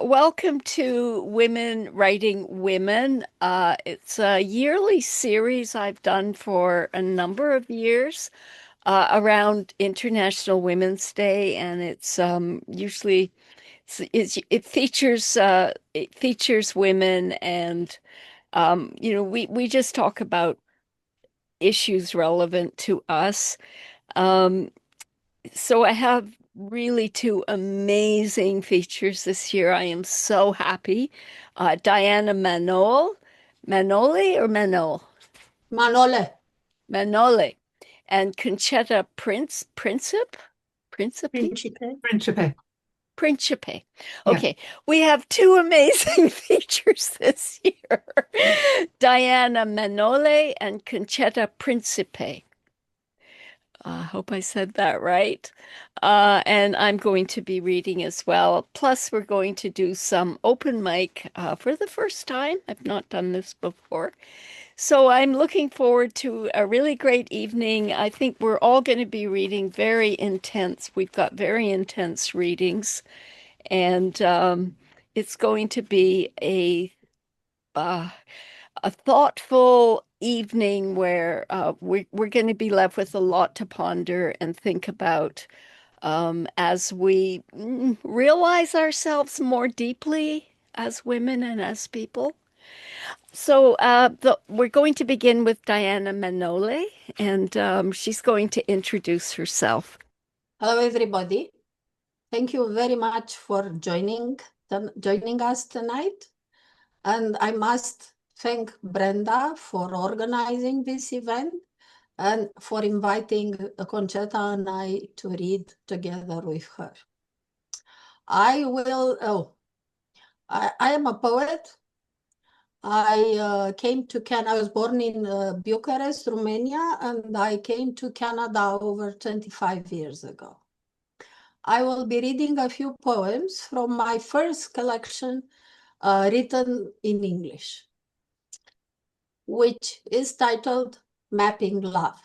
Welcome to Women Writing Women. It's a yearly series I've done for a number of years around International Women's Day, and it's usually it features women, and we just talk about issues relevant to us. Um, so I have really two amazing features this year. I am so happy. Diana Manole or Manole? Manole, Manole, and Concetta Principe? Principe. Principe. Principe. Yeah. Okay, we have two amazing features this year. Diana Manole and Concetta Principe. I hope I said that right. And I'm going to be reading as well. Plus, we're going to do some open mic for the first time. I've not done this before. So I'm looking forward to a really great evening. I think we're all going to be reading very intense. We've got very intense readings, and it's going to be uh, a thoughtful evening where we're going to be left with a lot to ponder and think about as we realize ourselves more deeply as women and as people. So we're going to begin with Diana Manole, and she's going to introduce herself. Hello, everybody. Thank you very much for joining us tonight. And I must thank Brenda for organizing this event and for inviting Concetta and I to read together with her. I am a poet. I came to Canada. I was born in Bucharest, Romania, and I came to Canada over 25 years ago. I will be reading a few poems from my first collection written in English, which is titled Mapping Love.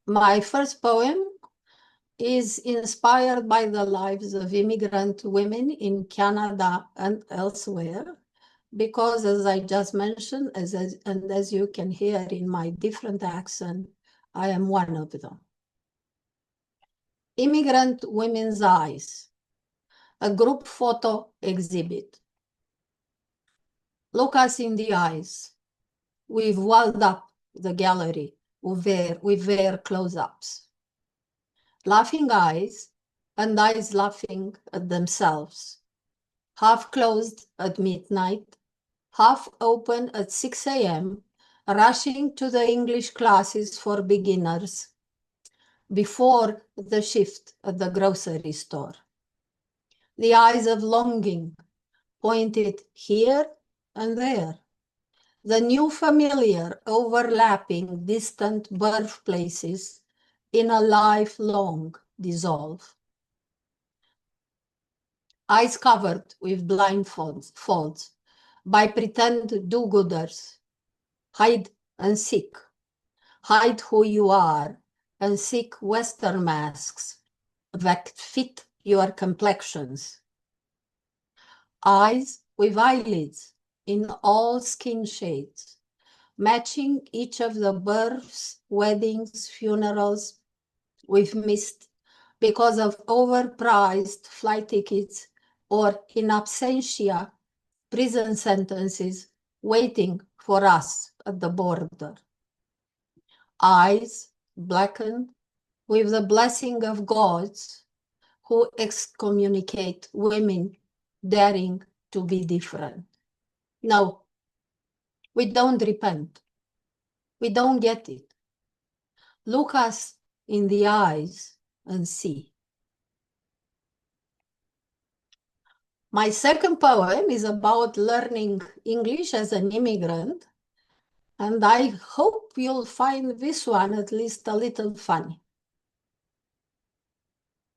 My first poem is inspired by the lives of immigrant women in Canada and elsewhere, because as I just mentioned, as you can hear in my different accent, I am one of them. Immigrant Women's Eyes, a group photo exhibit. Look us in the eyes. We've walled up the gallery with their close-ups. Laughing eyes and eyes laughing at themselves. Half closed at midnight, half open at 6 a.m., rushing to the English classes for beginners before the shift at the grocery store. The eyes of longing pointed here and there. The new familiar overlapping distant birthplaces in a lifelong dissolve. Eyes covered with blindfolds by pretend do-gooders. Hide and seek. Hide who you are and seek Western masks that fit your complexions. Eyes with eyelids in all skin shades, matching each of the births, weddings, funerals with mist because of overpriced flight tickets or in absentia prison sentences waiting for us at the border. Eyes blackened with the blessing of gods who excommunicate women daring to be different. No, we don't repent. We don't get it. Look us in the eyes and see. My second poem is about learning English as an immigrant, and I hope you'll find this one at least a little funny.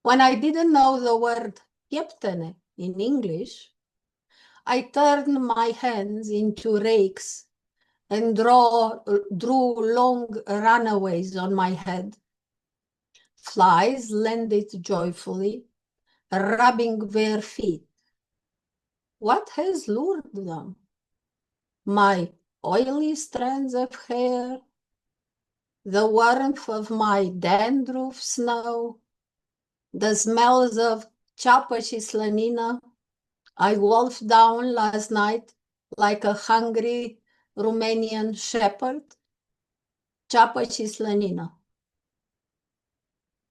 When I didn't know the word "captain" in English, I turned my hands into rakes and drew long runaways on my head. Flies landed joyfully, rubbing their feet What has lured them? My oily strands of hair, the warmth of my dandruff snow, the smells of Chapăși Slănină I wolfed down last night like a hungry Romanian shepherd. Chapăși Slănină.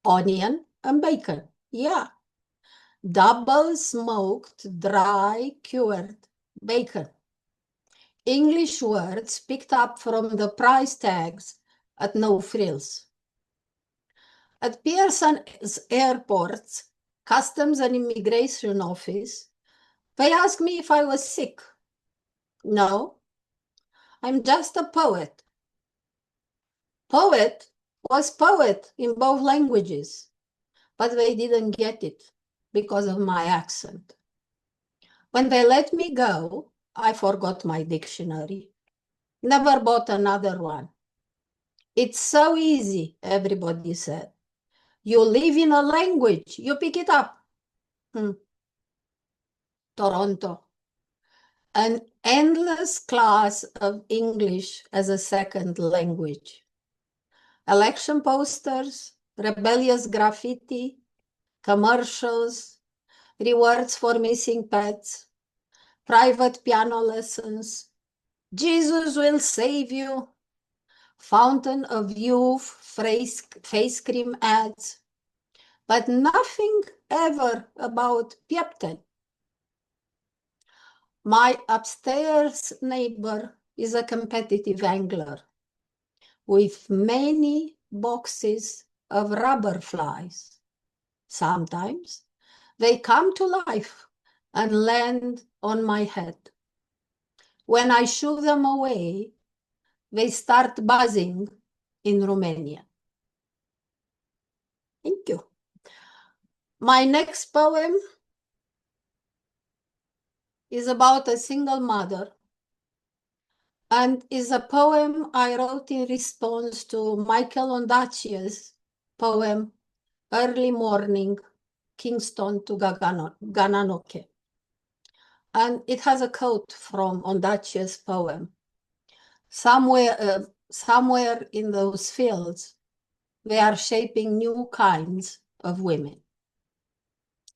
Onion and bacon, yeah. Double smoked, dry, cured bacon. English words picked up from the price tags at no frills. At Pearson's airport's Customs and Immigration Office, they asked me if I was sick. No, I'm just a poet. Poet was poet in both languages, but they didn't get it because of my accent. When they let me go, I forgot my dictionary. Never bought another one. It's so easy, everybody said. You live in a language, you pick it up. Toronto. An endless class of English as a second language. Election posters, rebellious graffiti, commercials, rewards for missing pets, private piano lessons, Jesus will save you, fountain of youth, face cream ads, but nothing ever about Puritan. My upstairs neighbor is a competitive angler with many boxes of rubber flies. Sometimes they come to life and land on my head. When I shoo them away, they start buzzing in Romanian. Thank you. My next poem is about a single mother and is a poem I wrote in response to Michael Ondaatje's poem, Early Morning, Kingston to Gananoque. And it has a quote from Ondaatje's poem. Somewhere in those fields, they are shaping new kinds of women.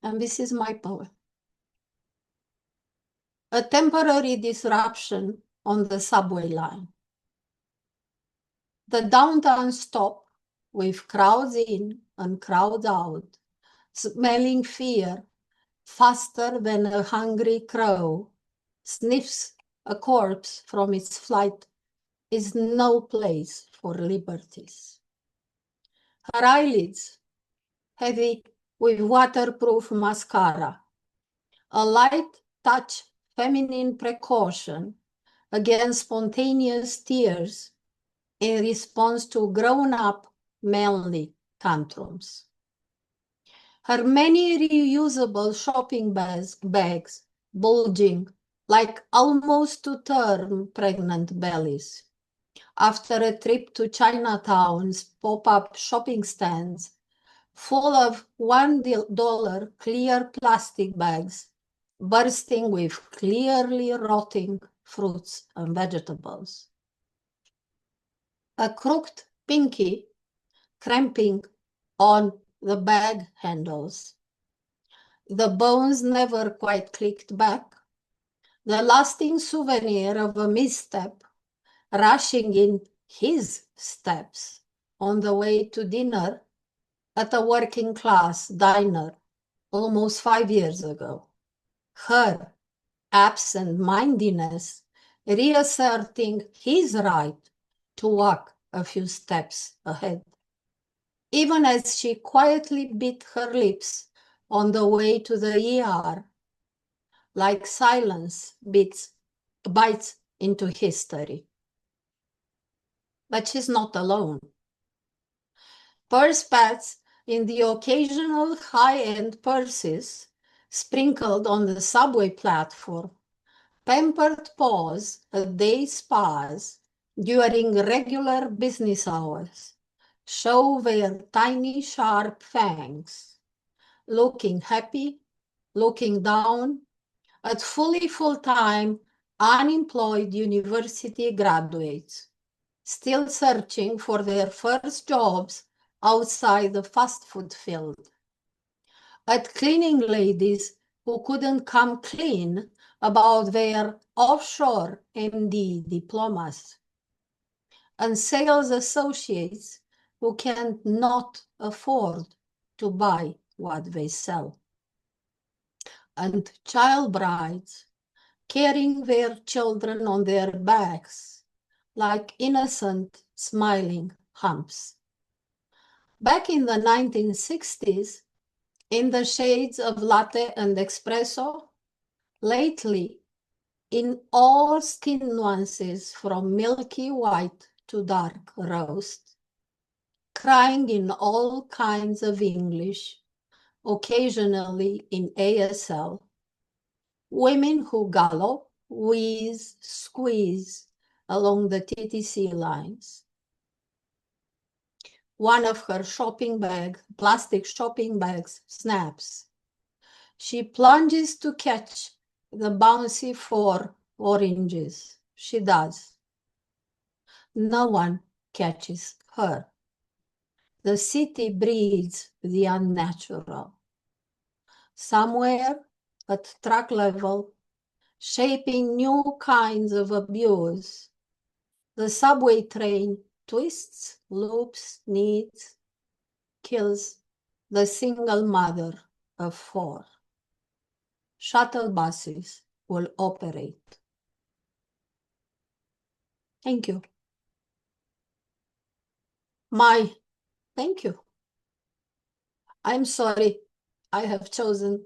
And this is my poem. A temporary disruption on the subway line. The downtown stop with crowds in and crowds out, smelling fear faster than a hungry crow sniffs a corpse from its flight, is no place for liberties. Her eyelids heavy with waterproof mascara, a light touch feminine precaution against spontaneous tears in response to grown-up manly tantrums. Her many reusable shopping bags bulging like almost-to-term pregnant bellies. After a trip to Chinatown's pop-up shopping stands full of $1 clear plastic bags bursting with clearly rotting fruits and vegetables. A crooked pinky cramping on the bag handles. The bones never quite clicked back. The lasting souvenir of a misstep rushing in his steps on the way to dinner at a working class diner almost 5 years ago. Her absent-mindedness reasserting his right to walk a few steps ahead, even as she quietly bit her lips on the way to the ER, like silence bites into history. But she's not alone. Purse pads in the occasional high-end purses sprinkled on the subway platform, pampered paws at day spas during regular business hours, show their tiny sharp fangs, looking happy, looking down, at fully full-time unemployed university graduates, still searching for their first jobs outside the fast food field, at cleaning ladies who couldn't come clean about their offshore MD diplomas, and sales associates who can't not afford to buy what they sell, and child brides carrying their children on their backs like innocent, smiling humps. Back in the 1960s, in the shades of latte and espresso, lately, in all skin nuances from milky white to dark roast, crying in all kinds of English, occasionally in ASL, women who gallop, wheeze, squeeze along the TTC lines. One of her plastic shopping bags, snaps. She plunges to catch the bouncy 4 oranges. She does. No one catches her. The city breeds the unnatural. Somewhere at track level, shaping new kinds of abuse, the subway train twists, loops, kneads, kills the single mother of 4. Shuttle buses will operate. Thank you. Thank you. I'm sorry I have chosen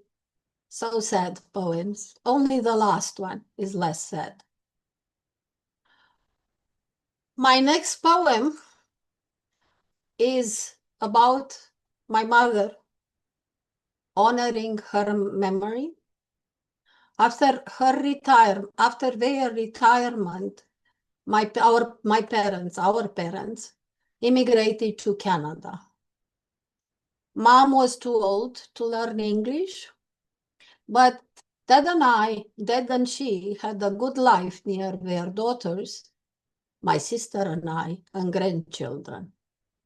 so sad poems. Only the last one is less sad. My next poem is about my mother, honoring her memory. After their retirement, our parents immigrated to Canada. Mom was too old to learn English, but Dad and she had a good life near their daughters, my sister and I, and grandchildren.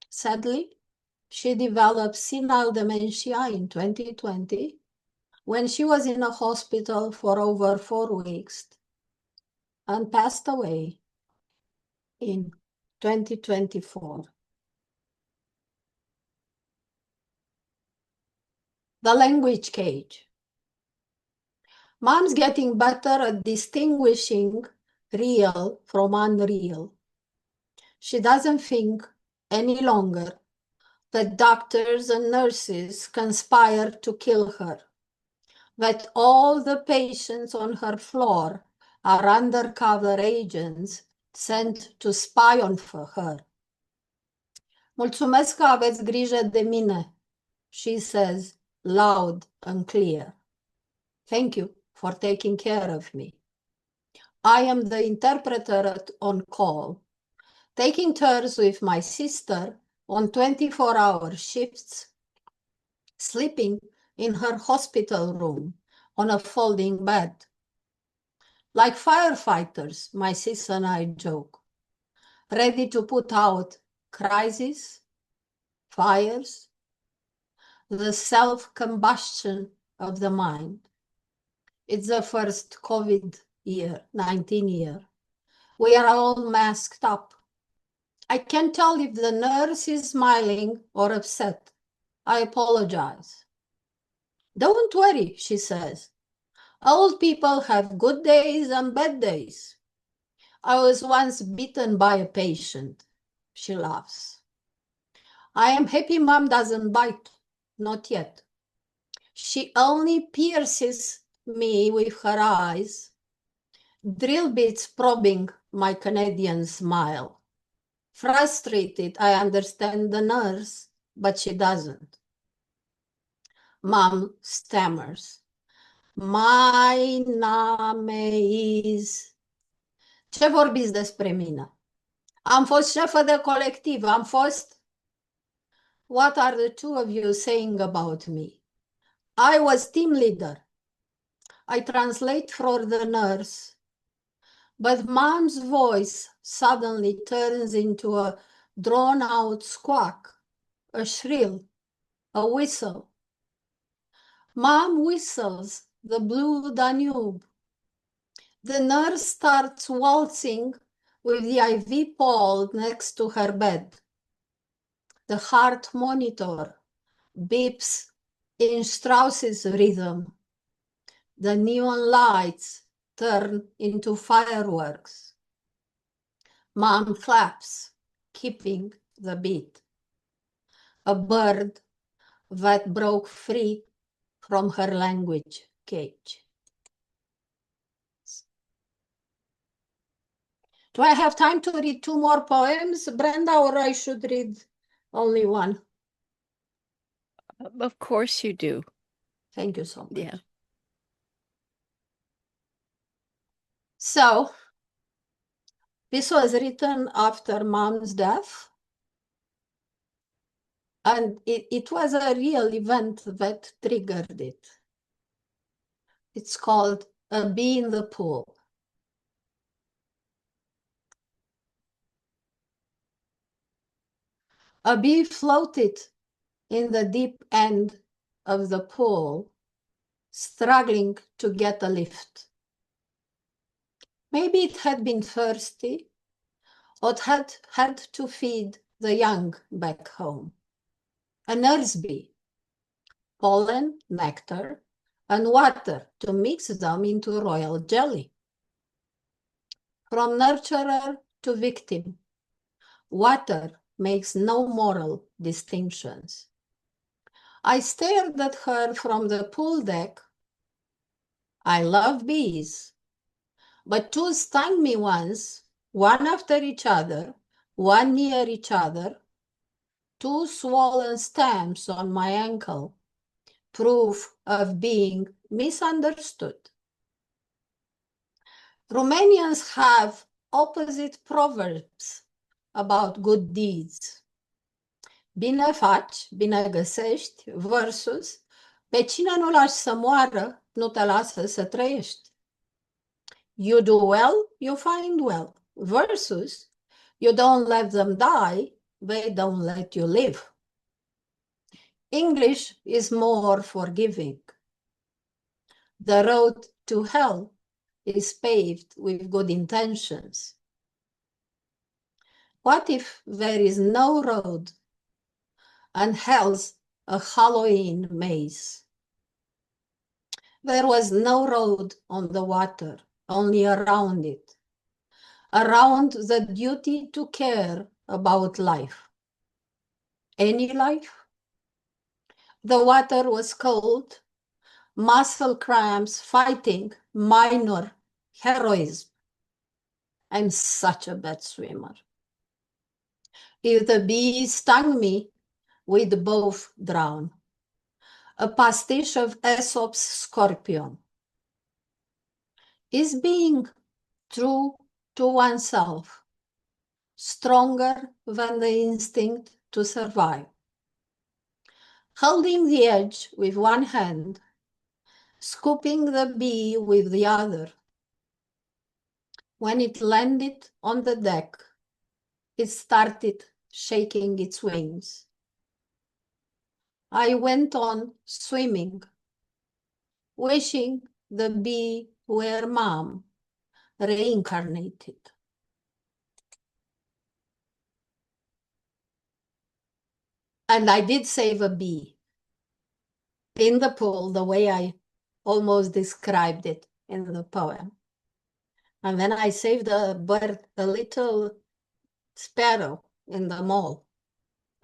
Sadly, she developed senile dementia in 2020 when she was in a hospital for over 4 weeks and passed away in 2024. The language cage. Mom's getting better at distinguishing real from unreal. She doesn't think any longer that doctors and nurses conspire to kill her, that all the patients on her floor are undercover agents sent to spy on her. Mulțumesc că aveți grijă de mine, she says, loud and clear. Thank you for taking care of me. I am the interpreter on call, taking turns with my sister on 24-hour shifts, sleeping in her hospital room on a folding bed. Like firefighters, my sister and I joke, ready to put out crises, fires, the self-combustion of the mind. It's the first COVID-19 year. We are all masked up. I can't tell if the nurse is smiling or upset. I apologize. Don't worry, she says. Old people have good days and bad days. I was once bitten by a patient. She laughs. I am happy Mom doesn't bite. Not yet. She only pierces me with her eyes, drill bits probing my Canadian smile. Frustrated, I understand the nurse, but she doesn't. Mom stammers. My name is... Ce vorbiți despre mine? Am fost șefă de colectiv, am fost... What are the two of you saying about me? I was team leader. I translate for the nurse, but Mom's voice suddenly turns into a drawn-out squawk, a shrill, a whistle. Mom whistles the Blue Danube. The nurse starts waltzing with the IV pole next to her bed. The heart monitor beeps in Strauss's rhythm. The neon lights turn into fireworks. Mom claps, keeping the beat. A bird that broke free from her language cage. Do I have time to read 2 more poems, Brenda, or I should read only one? Of course you do. Thank you so much. Yeah. So, this was written after Mom's death. And it was a real event that triggered it. It's called A Bee in the Pool. A bee floated in the deep end of the pool, struggling to get a lift. Maybe it had been thirsty, or it had to feed the young back home. A nurse bee, pollen, nectar, and water to mix them into royal jelly. From nurturer to victim, water makes no moral distinctions. I stared at her from the pool deck. I love bees, but 2 stung me once, one after each other, one near each other, 2 swollen stamps on my ankle, proof of being misunderstood. Romanians have opposite proverbs about good deeds. Bine faci, bine găsești versus pe cine nu lași să moară, nu te lasă să trăiești. You do well, you find well versus you don't let them die, they don't let you live. English is more forgiving. The road to hell is paved with good intentions. What if there is no road and hell's a Halloween maze? There was no road on the water, only around it, around the duty to care about life. Any life? The water was cold, muscle cramps fighting minor heroism. I'm such a bad swimmer. If the bee stung me, we'd both drown. A pastiche of Aesop's scorpion. Is being true to oneself stronger than the instinct to survive? Holding the edge with one hand, scooping the bee with the other. When it landed on the deck, it started shaking its wings. I went on swimming, wishing the bee were Mom, reincarnated. And I did save a bee in the pool, the way I almost described it in the poem. And then I saved a bird, a little sparrow in the mall.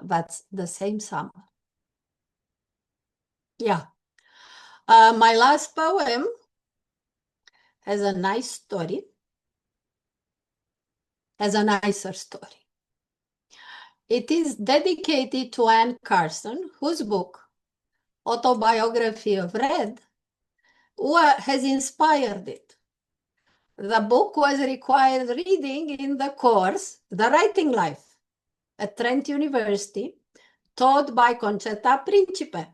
That's the same summer. Yeah. My last poem has a nice story, has a nicer story. It is dedicated to Anne Carson, whose book, Autobiography of Red, has inspired it. The book was required reading in the course, The Writing Life, at Trent University, taught by Concetta Principe.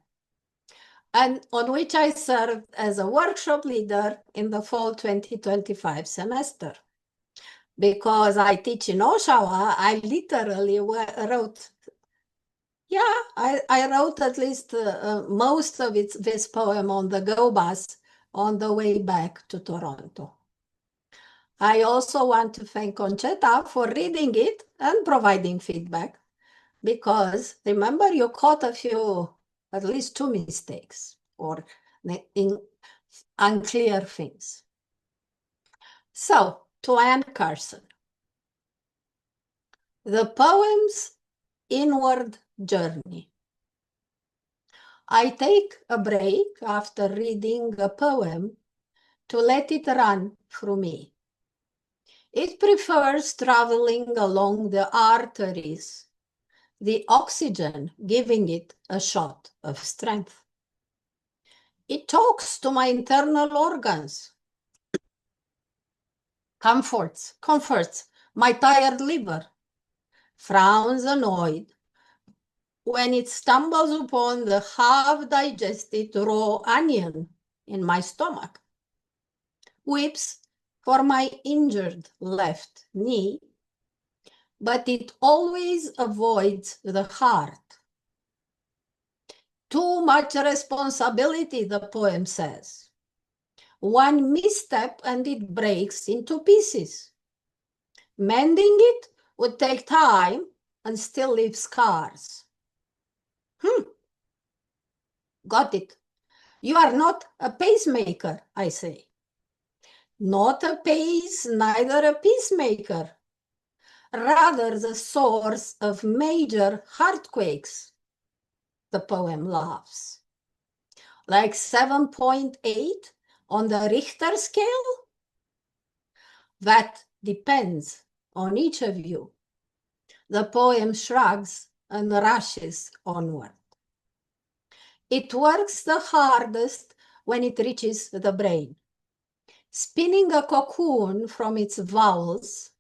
and on which I served as a workshop leader in the fall 2025 semester. Because I teach in Oshawa, I literally wrote, I wrote at least most of this poem on the go bus on the way back to Toronto. I also want to thank Concetta for reading it and providing feedback, because remember, you caught at least 2 mistakes or in unclear things. So, to Anne Carson, the poem's inward journey. I take a break after reading a poem to let it run through me. It prefers traveling along the arteries, the oxygen giving it a shot of strength. It talks to my internal organs, comforts my tired liver, frowns annoyed when it stumbles upon the half-digested raw onion in my stomach, weeps for my injured left knee, but it always avoids the heart. Too much responsibility, the poem says. One misstep and it breaks into pieces. Mending it would take time and still leave scars. Got it. You are not a pacemaker, I say. Not a pace, neither a peacemaker. Rather the source of major heartquakes. The poem laughs. Like 7.8 on the Richter scale? That depends on each of you. The poem shrugs and rushes onward. It works the hardest when it reaches the brain, spinning a cocoon from its vowels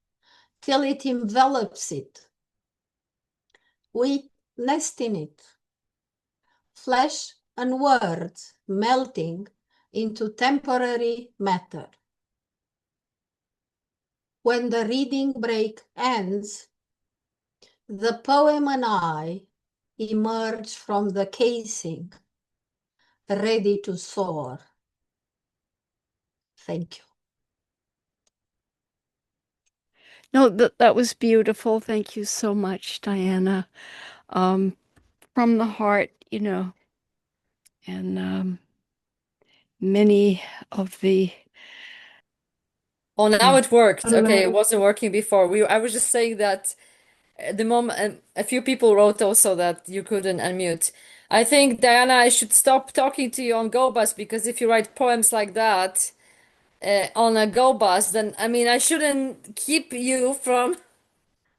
till it envelops it. We nest in it, flesh and words melting into temporary matter. When the reading break ends, the poem and I emerge from the casing, ready to soar. Thank you. No, that was beautiful. Thank you so much, Diana. From the heart, and many of the Oh, now it worked. Okay, it wasn't working before. I was just saying that at the moment, a few people wrote also that you couldn't unmute. I think, Diana, I should stop talking to you on Go Bus, because if you write poems like that on a Go Bus, then I mean, I shouldn't keep you from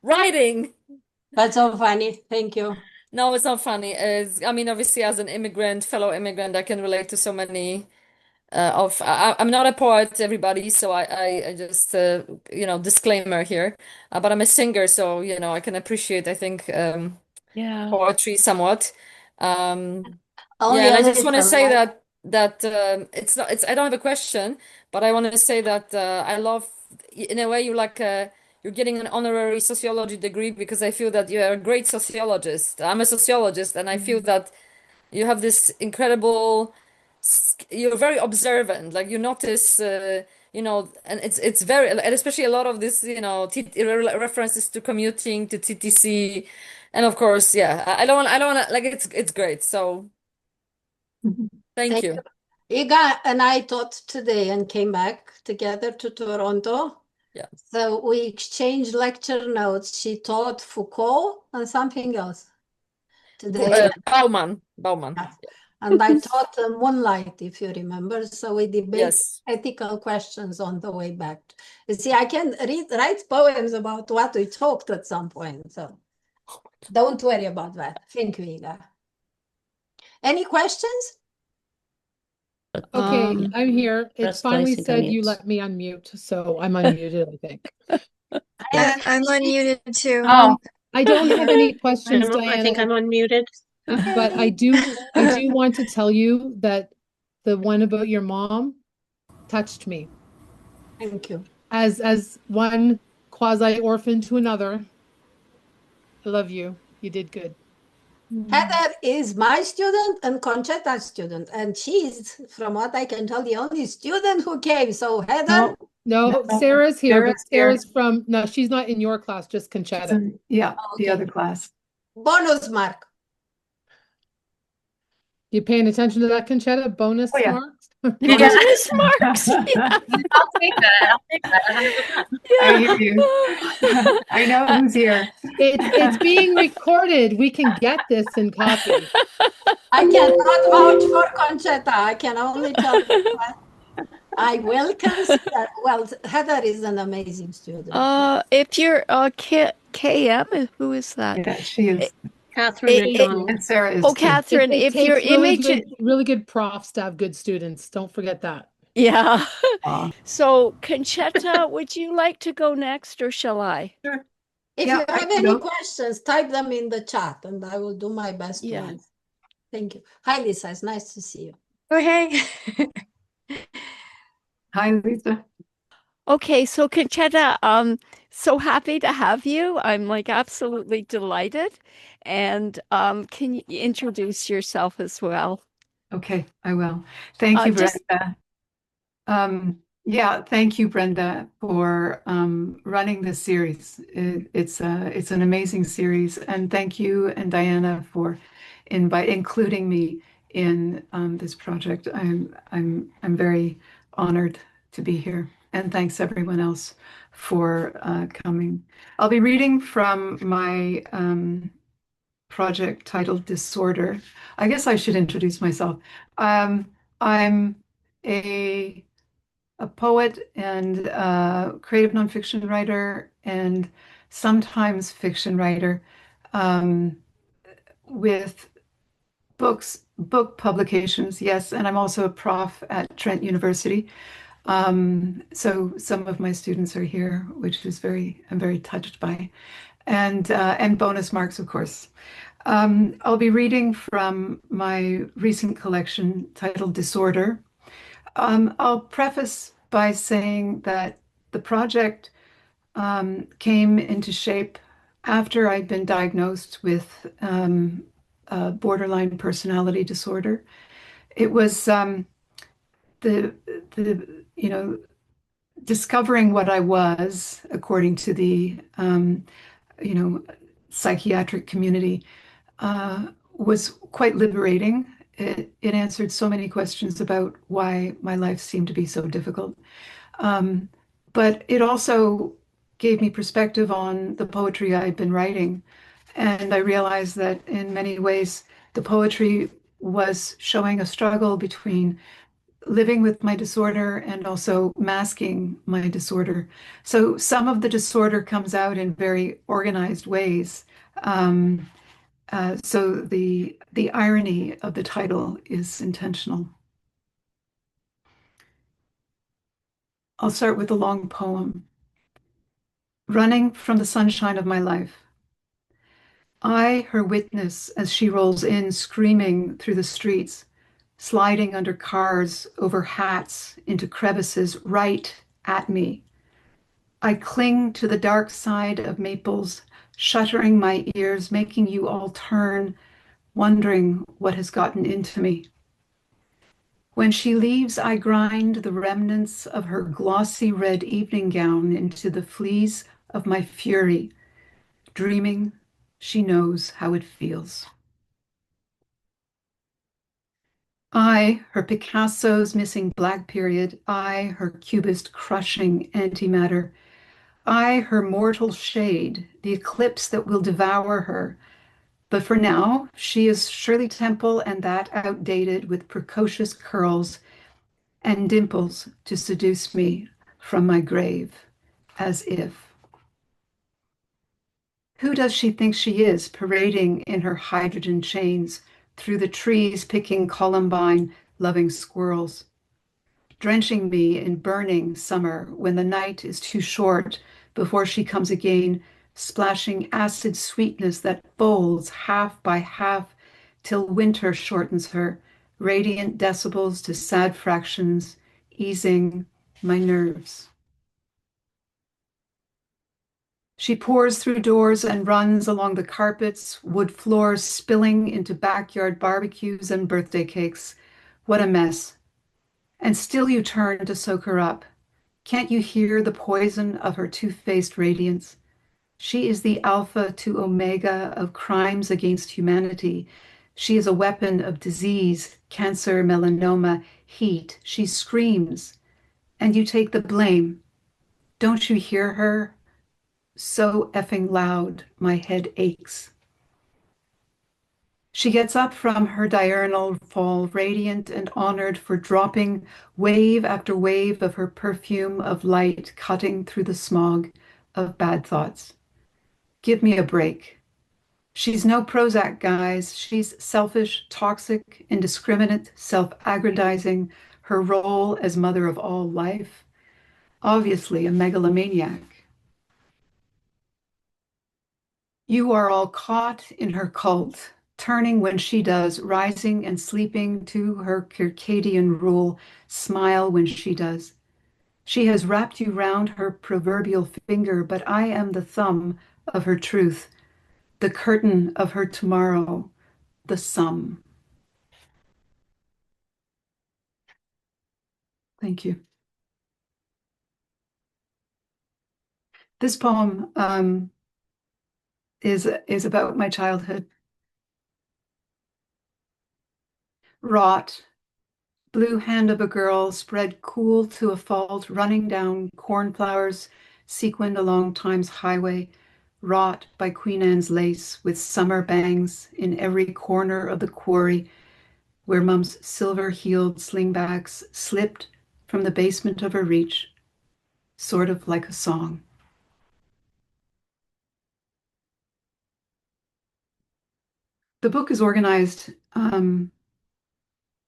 writing. That's so funny. Thank you. No, it's not funny. I mean, obviously, as an immigrant, fellow immigrant, I can relate to so many I'm not a poet, everybody, so I just disclaimer here, but I'm a singer, so I can appreciate, I think, yeah. poetry somewhat. Yeah, Only and a I just want to little, say right? that it's not it's I don't have a question, but I want to say that I love, in a way, you're getting an honorary sociology degree, because I feel that you're a great sociologist. I'm a sociologist, and I feel that you have this incredible, you're very observant, like you notice, and it's very, and especially a lot of this, references to commuting, to TTC, and of course, yeah, I don't want like, it's great. So thank Thank you. you. Iga and I taught today and came back together to Toronto. Yeah. So we exchanged lecture notes. She taught Foucault and something else today. Bauman. Yeah. And I taught Moonlight, if you remember. So we debate Yes. ethical questions on the way back. You see, I can write poems about what we talked at some point. So don't worry about that. Thank you, Iga. Any questions? Okay, I'm here. It Press finally placing said you unmute. let me unmute, so I'm unmuted, I think. Yeah, I'm unmuted too. Oh, I don't have any questions, I think Diana. I'm unmuted. But I do want to tell you that the one about your mom touched me Thank you. as one quasi orphan to another. I love you. You did good. Heather is my student and Concetta's student, and she's, from what I can tell, the only student who came. So Heather, No, No, Sarah's here, but Sarah's here. no, she's not in your class, just Concetta. Yeah, the Okay. other class. bonus mark. You paying attention to that, Concetta? Bonus Oh, yeah. marks? Bonus marks. Yeah. I'll take that. I'll take that 100%. I hear you. I know who's here. It's being recorded. We can get this and copy. I cannot vouch for Concetta. I can only tell you that I will consider. Well, Heather is an amazing student. If you're KM, who is that? Yeah, she is. Kathryn MacDonald. And Sarah is Oh, too. Kathryn, It if your takes really image, really good profs to have good students. Don't forget that. yeah. Aw. So, Concetta, would you like to go next, or shall I? Sure. If Yeah, you I have can any go. questions, type them in the chat and I will do my best to Yeah. answer. Thank you. Hi, Lisa. It's nice to see you. Oh, hey. Hi, Lisa. Okay, so Concetta, so happy to have you. I'm like absolutely delighted. And can you introduce yourself as well? Okay, I will. Thank you, just- Brenda. Yeah, thank you, Brenda, for running this series. It's an amazing series, and thank you and Diana for including me in this project. I'm very honored to be here, and thanks everyone else for coming. I'll be reading from my project titled Disorder. I guess I should introduce myself. I'm a poet and creative nonfiction writer and sometimes fiction writer with book publications, yes, and I'm also a prof at Trent University. So some of my students are here, which is I'm very touched by, and bonus marks, of course. I'll be reading from my recent collection titled Disorder. I'll preface by saying that the project came into shape after I'd been diagnosed with borderline personality disorder. It was the discovering what I was, according to the psychiatric community, was quite liberating. It answered so many questions about why my life seemed to be so difficult. But it also gave me perspective on the poetry I'd been writing. And I realized that in many ways, the poetry was showing a struggle between living with my disorder and also masking my disorder. So some of the disorder comes out in very organized ways. So the irony of the title is intentional. I'll start with a long poem. Running from the sunshine of my life. I, her witness, as she rolls in, screaming through the streets, sliding under cars, over hats, into crevices, right at me. I cling to the dark side of maples, shuttering my ears, making you all turn, wondering what has gotten into me. When she leaves, I grind the remnants of her glossy red evening gown into the fleas of my fury, dreaming she knows how it feels. I, her Picasso's missing black period, I, her cubist crushing antimatter, I, her mortal shade, the eclipse that will devour her. But for now, she is Shirley Temple and that outdated with precocious curls and dimples to seduce me from my grave, as if. Who does she think she is, parading in her hydrogen chains through the trees, picking columbine, loving squirrels, drenching me in burning summer when the night is too short before she comes again, splashing acid sweetness that bowls half by half, till winter shortens her, radiant decibels to sad fractions, easing my nerves. She pours through doors and runs along the carpets, wood floors spilling into backyard barbecues and birthday cakes. What a mess. And still you turn to soak her up. Can't you hear the poison of her two-faced radiance? She is the alpha to omega of crimes against humanity. She is a weapon of disease, cancer, melanoma, heat. She screams, and you take the blame. Don't you hear her? So effing loud, my head aches. She gets up from her diurnal fall, radiant and honored for dropping wave after wave of her perfume of light, cutting through the smog of bad thoughts. Give me a break. She's no Prozac, guys. She's selfish, toxic, indiscriminate, self-aggrandizing, her role as mother of all life. Obviously a megalomaniac. You are all caught in her cult, turning when she does, rising and sleeping to her circadian rule, smile when she does. She has wrapped you round her proverbial finger, but I am the thumb of her truth, the curtain of her tomorrow, the sum. Thank you. This poem is about my childhood. Rot, blue hand of a girl spread cool to a fault, running down cornflowers, sequined along Time's highway, wrought by Queen Anne's lace with summer bangs in every corner of the quarry, where Mum's silver-heeled slingbacks slipped from the basement of her reach, sort of like a song. The book is organized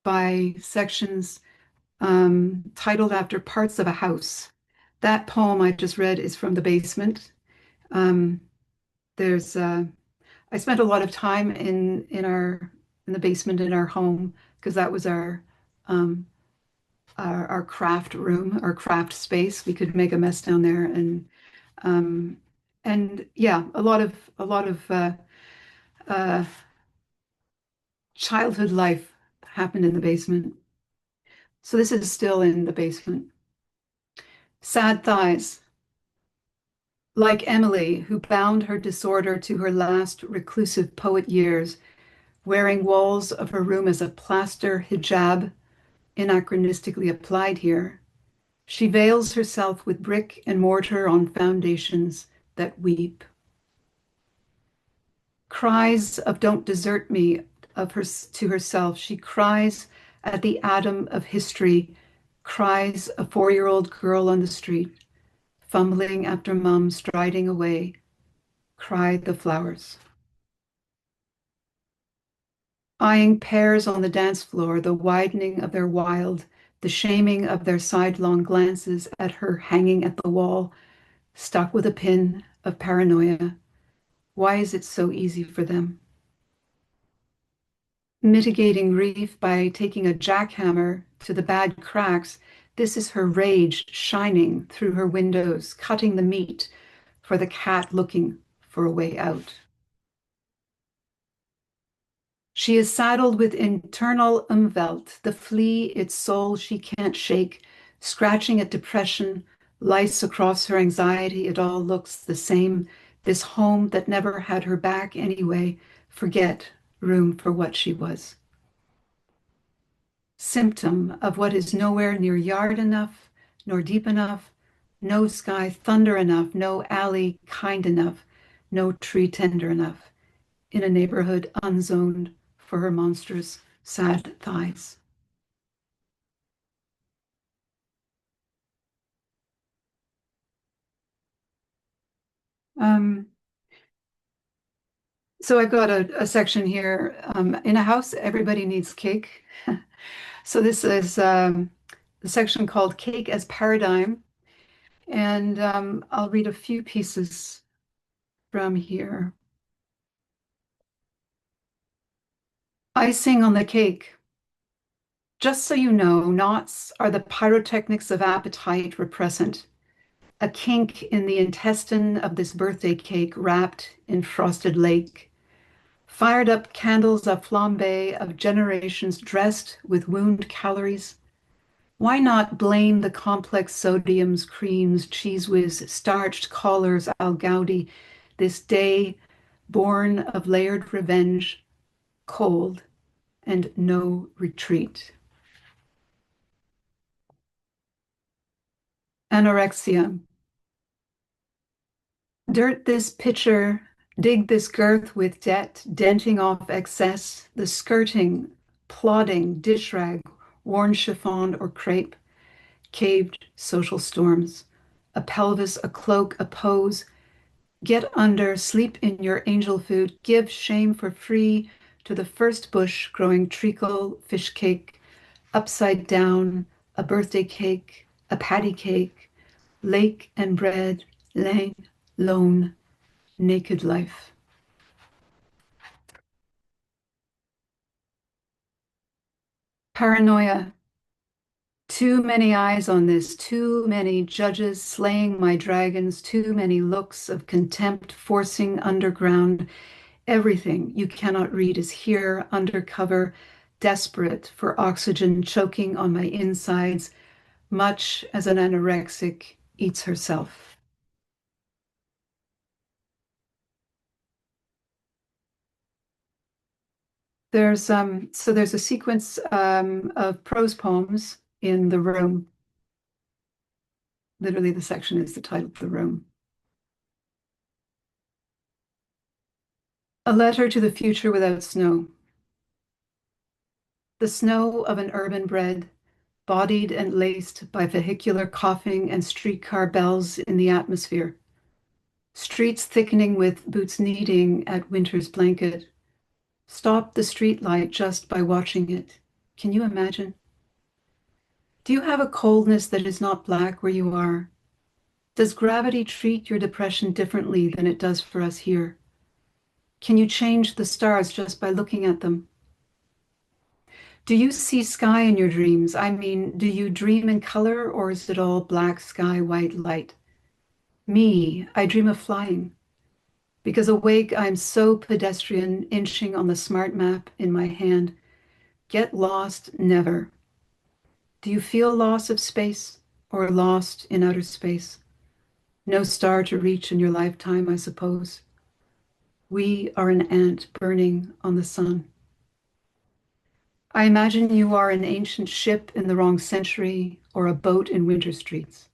by sections titled after parts of a house. That poem I just read is from the basement. There's I spent a lot of time in the basement in our home because that was our craft room, our craft space. We could make a mess down there, and yeah, a lot of childhood life happened in the basement. So this is still in the basement. Sad thighs. Like Emily, who bound her disorder to her last reclusive poet years, wearing walls of her room as a plaster hijab, anachronistically applied here, she veils herself with brick and mortar on foundations that weep. Cries of "don't desert me" of her to herself. She cries at the atom of history, cries a 4-year-old girl on the street, fumbling after Mum striding away, cried the flowers. Eyeing pairs on the dance floor, the widening of their wild, the shaming of their sidelong glances at her hanging at the wall, stuck with a pin of paranoia. Why is it so easy for them? Mitigating grief by taking a jackhammer to the bad cracks, this is her rage shining through her windows, cutting the meat for the cat looking for a way out. She is saddled with internal umwelt, the flea, its soul she can't shake, scratching at depression, lice across her anxiety. It all looks the same. This home that never had her back anyway, forget room for what she was. Symptom of what is nowhere near yard enough, nor deep enough, no sky thunder enough, no alley kind enough, no tree tender enough, in a neighborhood unzoned for her monstrous, sad thighs. So I've got a section here. In a house, everybody needs cake. So this is the section called Cake as Paradigm. And I'll read a few pieces from here. Icing on the cake. Just so you know, knots are the pyrotechnics of appetite repressant, a kink in the intestine of this birthday cake wrapped in frosted lake. Fired up candles a flambe of generations dressed with wound calories. Why not blame the complex sodiums, creams, cheese whiz, starched collars al Gaudi, this day born of layered revenge, cold and no retreat. Anorexia. Dirt this pitcher, dig this girth with debt, denting off excess, the skirting, plodding, dish rag, worn chiffon or crepe, caved social storms, a pelvis, a cloak, a pose. Get under, sleep in your angel food, give shame for free to the first bush growing treacle, fish cake, upside down, a birthday cake, a patty cake, lake and bread, lang, lone, naked life. Paranoia. Too many eyes on this, too many judges slaying my dragons, too many looks of contempt forcing underground. Everything you cannot read is here, undercover, desperate for oxygen, choking on my insides, much as an anorexic eats herself. There's a sequence of prose poems in The Room. Literally, the section is the title of The Room. A letter to the future without snow. The snow of an urban bred, bodied and laced by vehicular coughing and streetcar bells in the atmosphere. Streets thickening with boots kneading at winter's blanket. Stop the street light just by watching it. Can you imagine? Do you have a coldness that is not black where you are? Does gravity treat your depression differently than it does for us here? Can you change the stars just by looking at them? Do you see sky in your dreams? I mean, do you dream in color or is it all black sky, white light? Me, I dream of flying. Because awake, I'm so pedestrian, inching on the smart map in my hand. Get lost, never. Do you feel loss of space or lost in outer space? No star to reach in your lifetime, I suppose. We are an ant burning on the sun. I imagine you are an ancient ship in the wrong century or a boat in winter streets.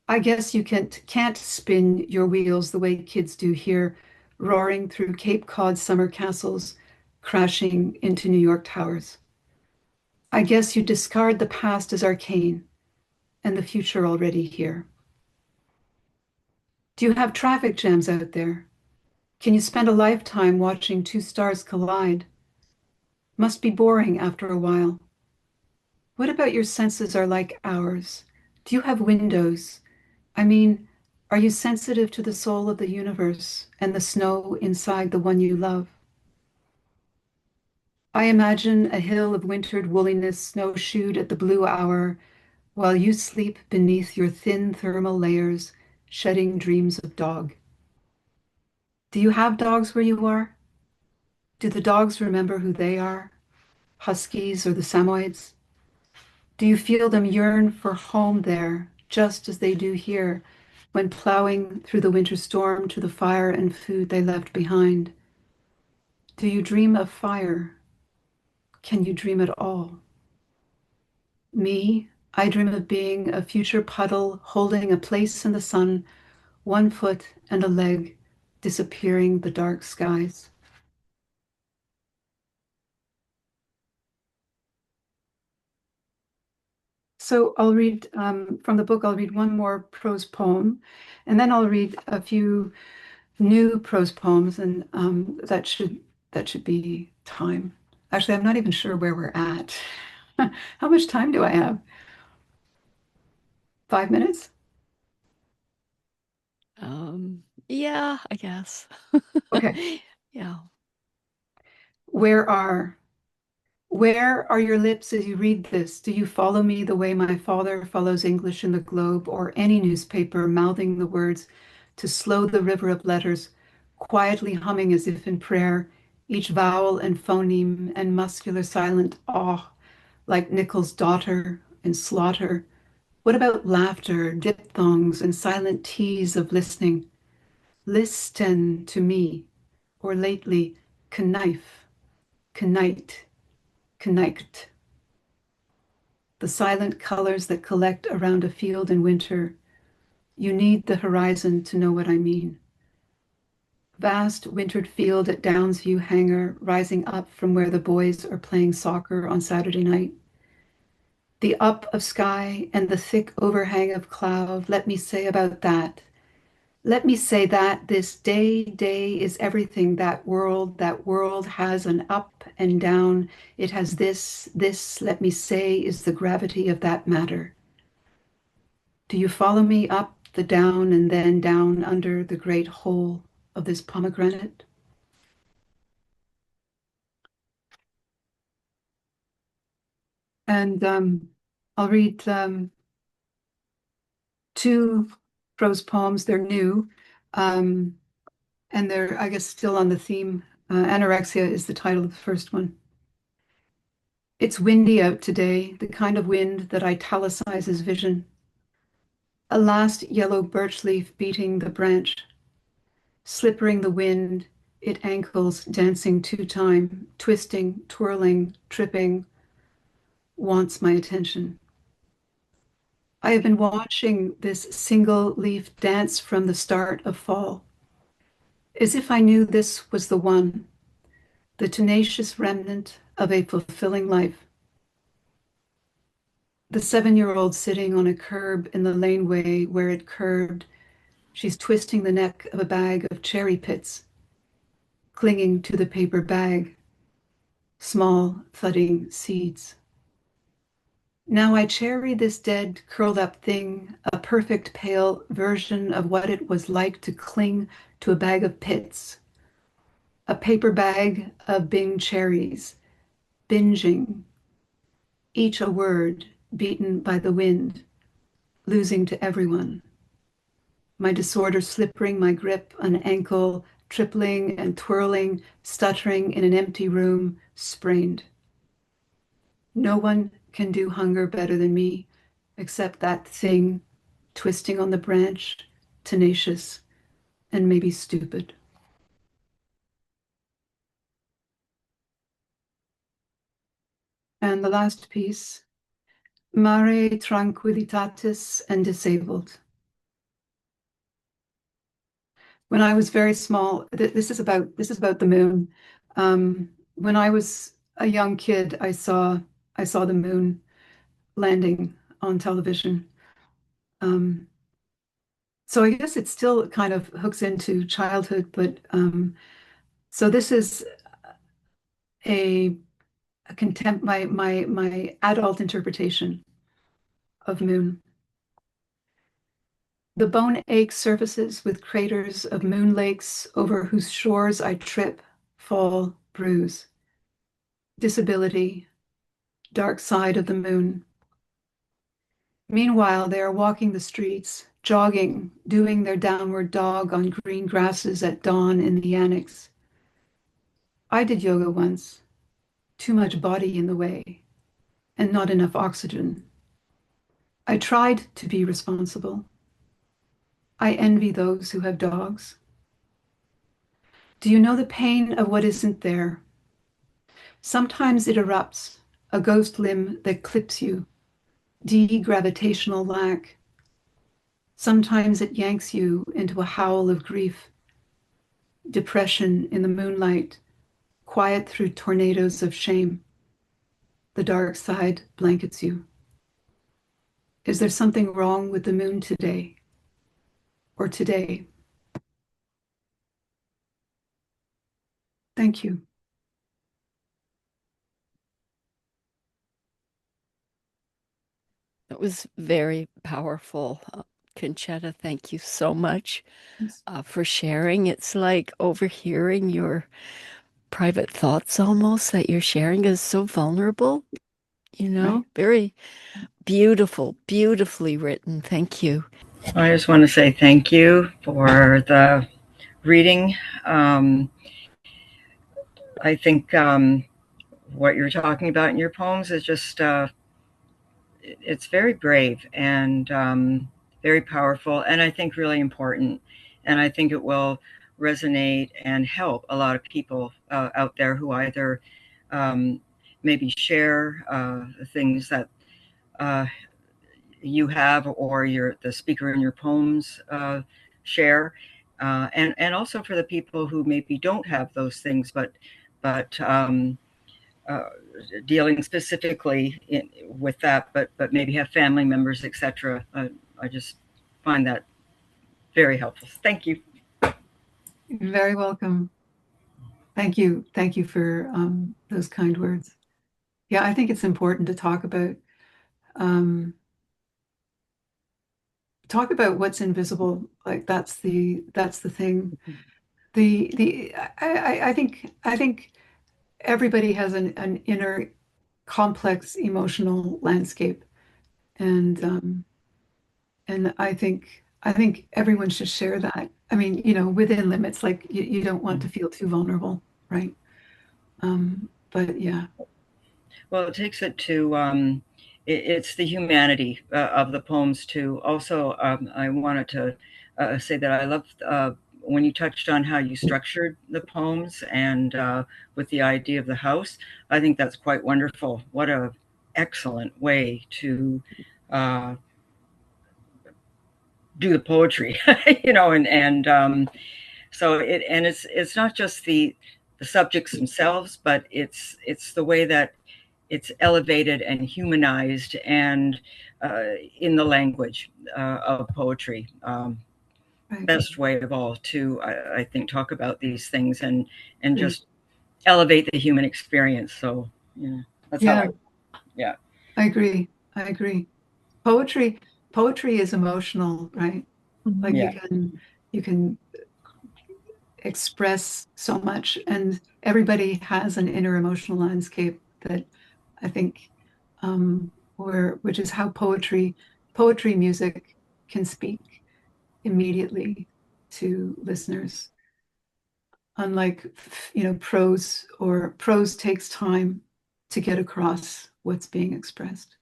I guess you can't spin your wheels the way kids do here, roaring through Cape Cod summer castles, crashing into New York towers. I guess you discard the past as arcane and the future already here. Do you have traffic jams out there? Can you spend a lifetime watching two stars collide? Must be boring after a while. What about your senses are like ours? Do you have windows? I mean, are you sensitive to the soul of the universe and the snow inside the one you love? I imagine a hill of wintered woolliness snowshoed at the blue hour while you sleep beneath your thin thermal layers, shedding dreams of dog. Do you have dogs where you are? Do the dogs remember who they are? Huskies or the Samoyeds? Do you feel them yearn for home there, just as they do here, when plowing through the winter storm to the fire and food they left behind? Do you dream of fire? Can you dream at all? Me, I dream of being a future puddle holding a place in the sun, 1 foot and a leg, disappearing the dark skies. So I'll read from the book, I'll read one more prose poem, and then I'll read a few new prose poems, and that should be time. Actually, I'm not even sure where we're at. How much time do I have? 5 minutes? Yeah, I guess. Okay. Yeah. Where are Where are your lips as you read this? Do you follow me the way my father follows English in the Globe or any newspaper, mouthing the words to slow the river of letters, quietly humming as if in prayer, each vowel and phoneme and muscular silent awe, like Nichols' daughter in Slaughter? What about laughter, diphthongs, and silent T's of listening? Listen to me, or lately, knife, knight, knight. The silent colors that collect around a field in winter. You need the horizon to know what I mean. Vast wintered field at Downsview Hangar, rising up from where the boys are playing soccer on Saturday night. The up of sky and the thick overhang of cloud, let me say about that. Let me say that this day is everything. That world has an up and down. It has this, let me say, is the gravity of that matter. Do you follow me up the down and then down under the great hole of this pomegranate? And I'll read two prose poems. They're new. And they're, I guess, still on the theme. Anorexia is the title of the first one. It's windy out today, the kind of wind that italicizes vision. A last yellow birch leaf beating the branch, slippering the wind, it ankles dancing two-time, twisting, twirling, tripping, wants my attention. I have been watching this single leaf dance from the start of fall, as if I knew this was the one, the tenacious remnant of a fulfilling life. The 7-year-old sitting on a curb in the laneway where it curved, she's twisting the neck of a bag of cherry pits, clinging to the paper bag, small thudding seeds. Now I cherry this dead, curled up thing, a perfect pale version of what it was like to cling to a bag of pits, a paper bag of Bing cherries, binging, each a word beaten by the wind, losing to everyone. My disorder slippering my grip on ankle, tripling and twirling, stuttering in an empty room, sprained. No one can do hunger better than me, except that thing twisting on the branch, tenacious and maybe stupid. And the last piece, Mare Tranquillitatis and Disabled. When I was very small, this is about the moon. When I was a young kid, I saw the moon landing on television. So I guess it still kind of hooks into childhood, but so this is a contempt my adult interpretation of moon. The bone ache surfaces with craters of moon lakes over whose shores I trip, fall, bruise. Disability, dark side of the moon. Meanwhile, they are walking the streets, jogging, doing their downward dog on green grasses at dawn in the annex. I did yoga once. Too much body in the way, and not enough oxygen. I tried to be responsible. I envy those who have dogs. Do you know the pain of what isn't there? Sometimes it erupts, a ghost limb that clips you, de-gravitational lack. Sometimes it yanks you into a howl of grief, depression in the moonlight, quiet through tornadoes of shame. The dark side blankets you. Is there something wrong with the moon today? Or today? Thank you. That was very powerful. Concetta, thank you so much for sharing. It's like overhearing your private thoughts almost that you're sharing is so vulnerable, Right. very beautiful, beautifully written. Thank you. I just want to say thank you for the reading. I think what you're talking about in your poems is just, it's very brave and very powerful, and I think really important. And I think it will resonate and help a lot of people out there who either maybe share things that you have or the speaker in your poems share, and also for the people who maybe don't have those things, but dealing specifically with that, but maybe have family members, etc. I just find that very helpful. Thank you. You're very welcome. Thank you. Thank you for those kind words. Yeah, I think it's important to talk about what's invisible. Like that's the thing. I think everybody has an inner complex emotional landscape, and I think everyone should share that. I mean, within limits. Like you don't want to feel too vulnerable, right? But yeah. Well, it takes it to it's the humanity of the poems too. Also, I wanted to say that I love when you touched on how you structured the poems and with the idea of the house. I think that's quite wonderful. What a excellent way to do the poetry, and so it's not just the subjects themselves, but it's the way that it's elevated and humanized and in the language of poetry. Best way of all to, I think, talk about these things and just elevate the human experience. So, that's how I agree. Poetry is emotional, right? Like you can express so much, and everybody has an inner emotional landscape that I think which is how poetry music can speak immediately to listeners. Unlike prose takes time to get across what's being expressed.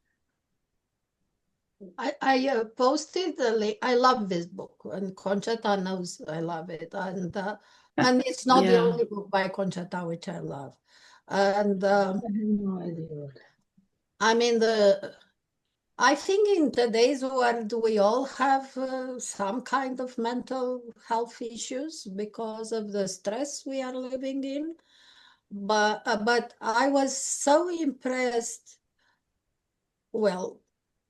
I posted the link. I love this book, and Concetta knows I love it, and it's not the only book by Concetta which I love, and I mean I think in today's world we all have some kind of mental health issues because of the stress we are living in, but I was so impressed. Well,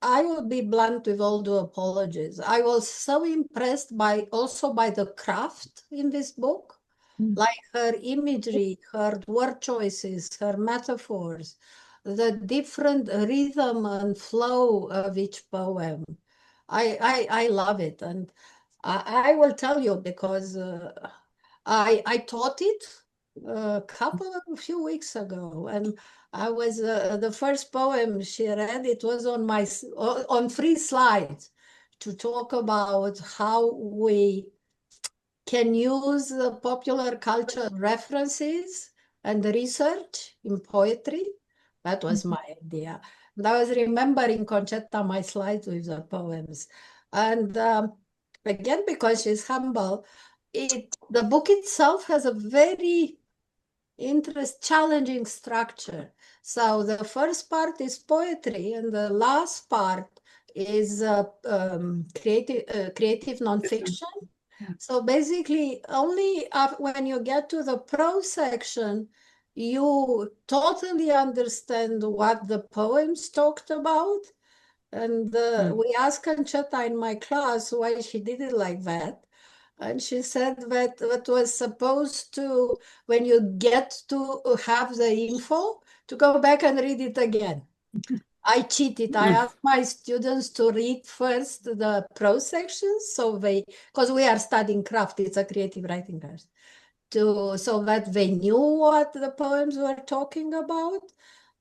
I will be blunt with all due apologies. I was so impressed by the craft in this book, like her imagery, her word choices, her metaphors, the different rhythm and flow of each poem. I love it, and I will tell you because I taught it a few weeks ago, and I was the first poem she read. It was on 3 slides to talk about how we can use popular culture references and research in poetry. That was my idea. And I was remembering Concetta my slides with the poems, and again because she's humble, the book itself has a very challenging structure. So the first part is poetry, and the last part is creative nonfiction. So basically, only when you get to the prose section, you totally understand what the poems talked about. And we asked Concetta in my class why she did it like that. And she said that it was supposed to, when you get to have the info, to go back and read it again. I cheated. I asked my students to read first the prose sections, because we are studying craft, it's a creative writing course. so that they knew what the poems were talking about.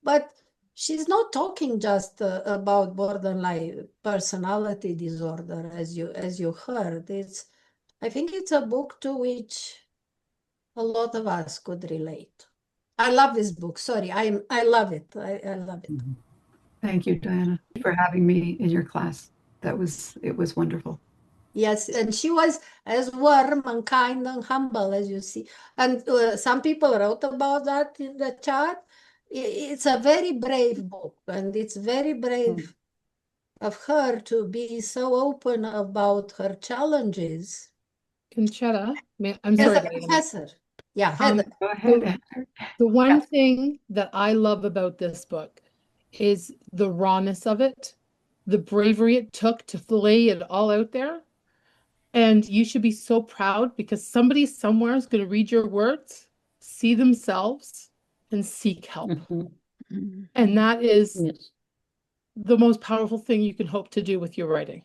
But she's not talking just about borderline personality disorder, as you heard. I think it's a book to which a lot of us could relate. I love this book. Sorry, I love it. I love it. Thank you, Diana, for having me in your class. It was wonderful. Yes, and she was as warm and kind and humble as you see. And some people wrote about that in the chat. It's a very brave book, and it's very brave of her to be so open about her challenges Concetta, I'm as sorry, a Diana. professor. Yeah, Heather. Go ahead. The one thing that I love about this book is the rawness of it, the bravery it took to lay it all out there. And you should be so proud because somebody somewhere is going to read your words, see themselves, and seek help. And that is the most powerful thing you can hope to do with your writing.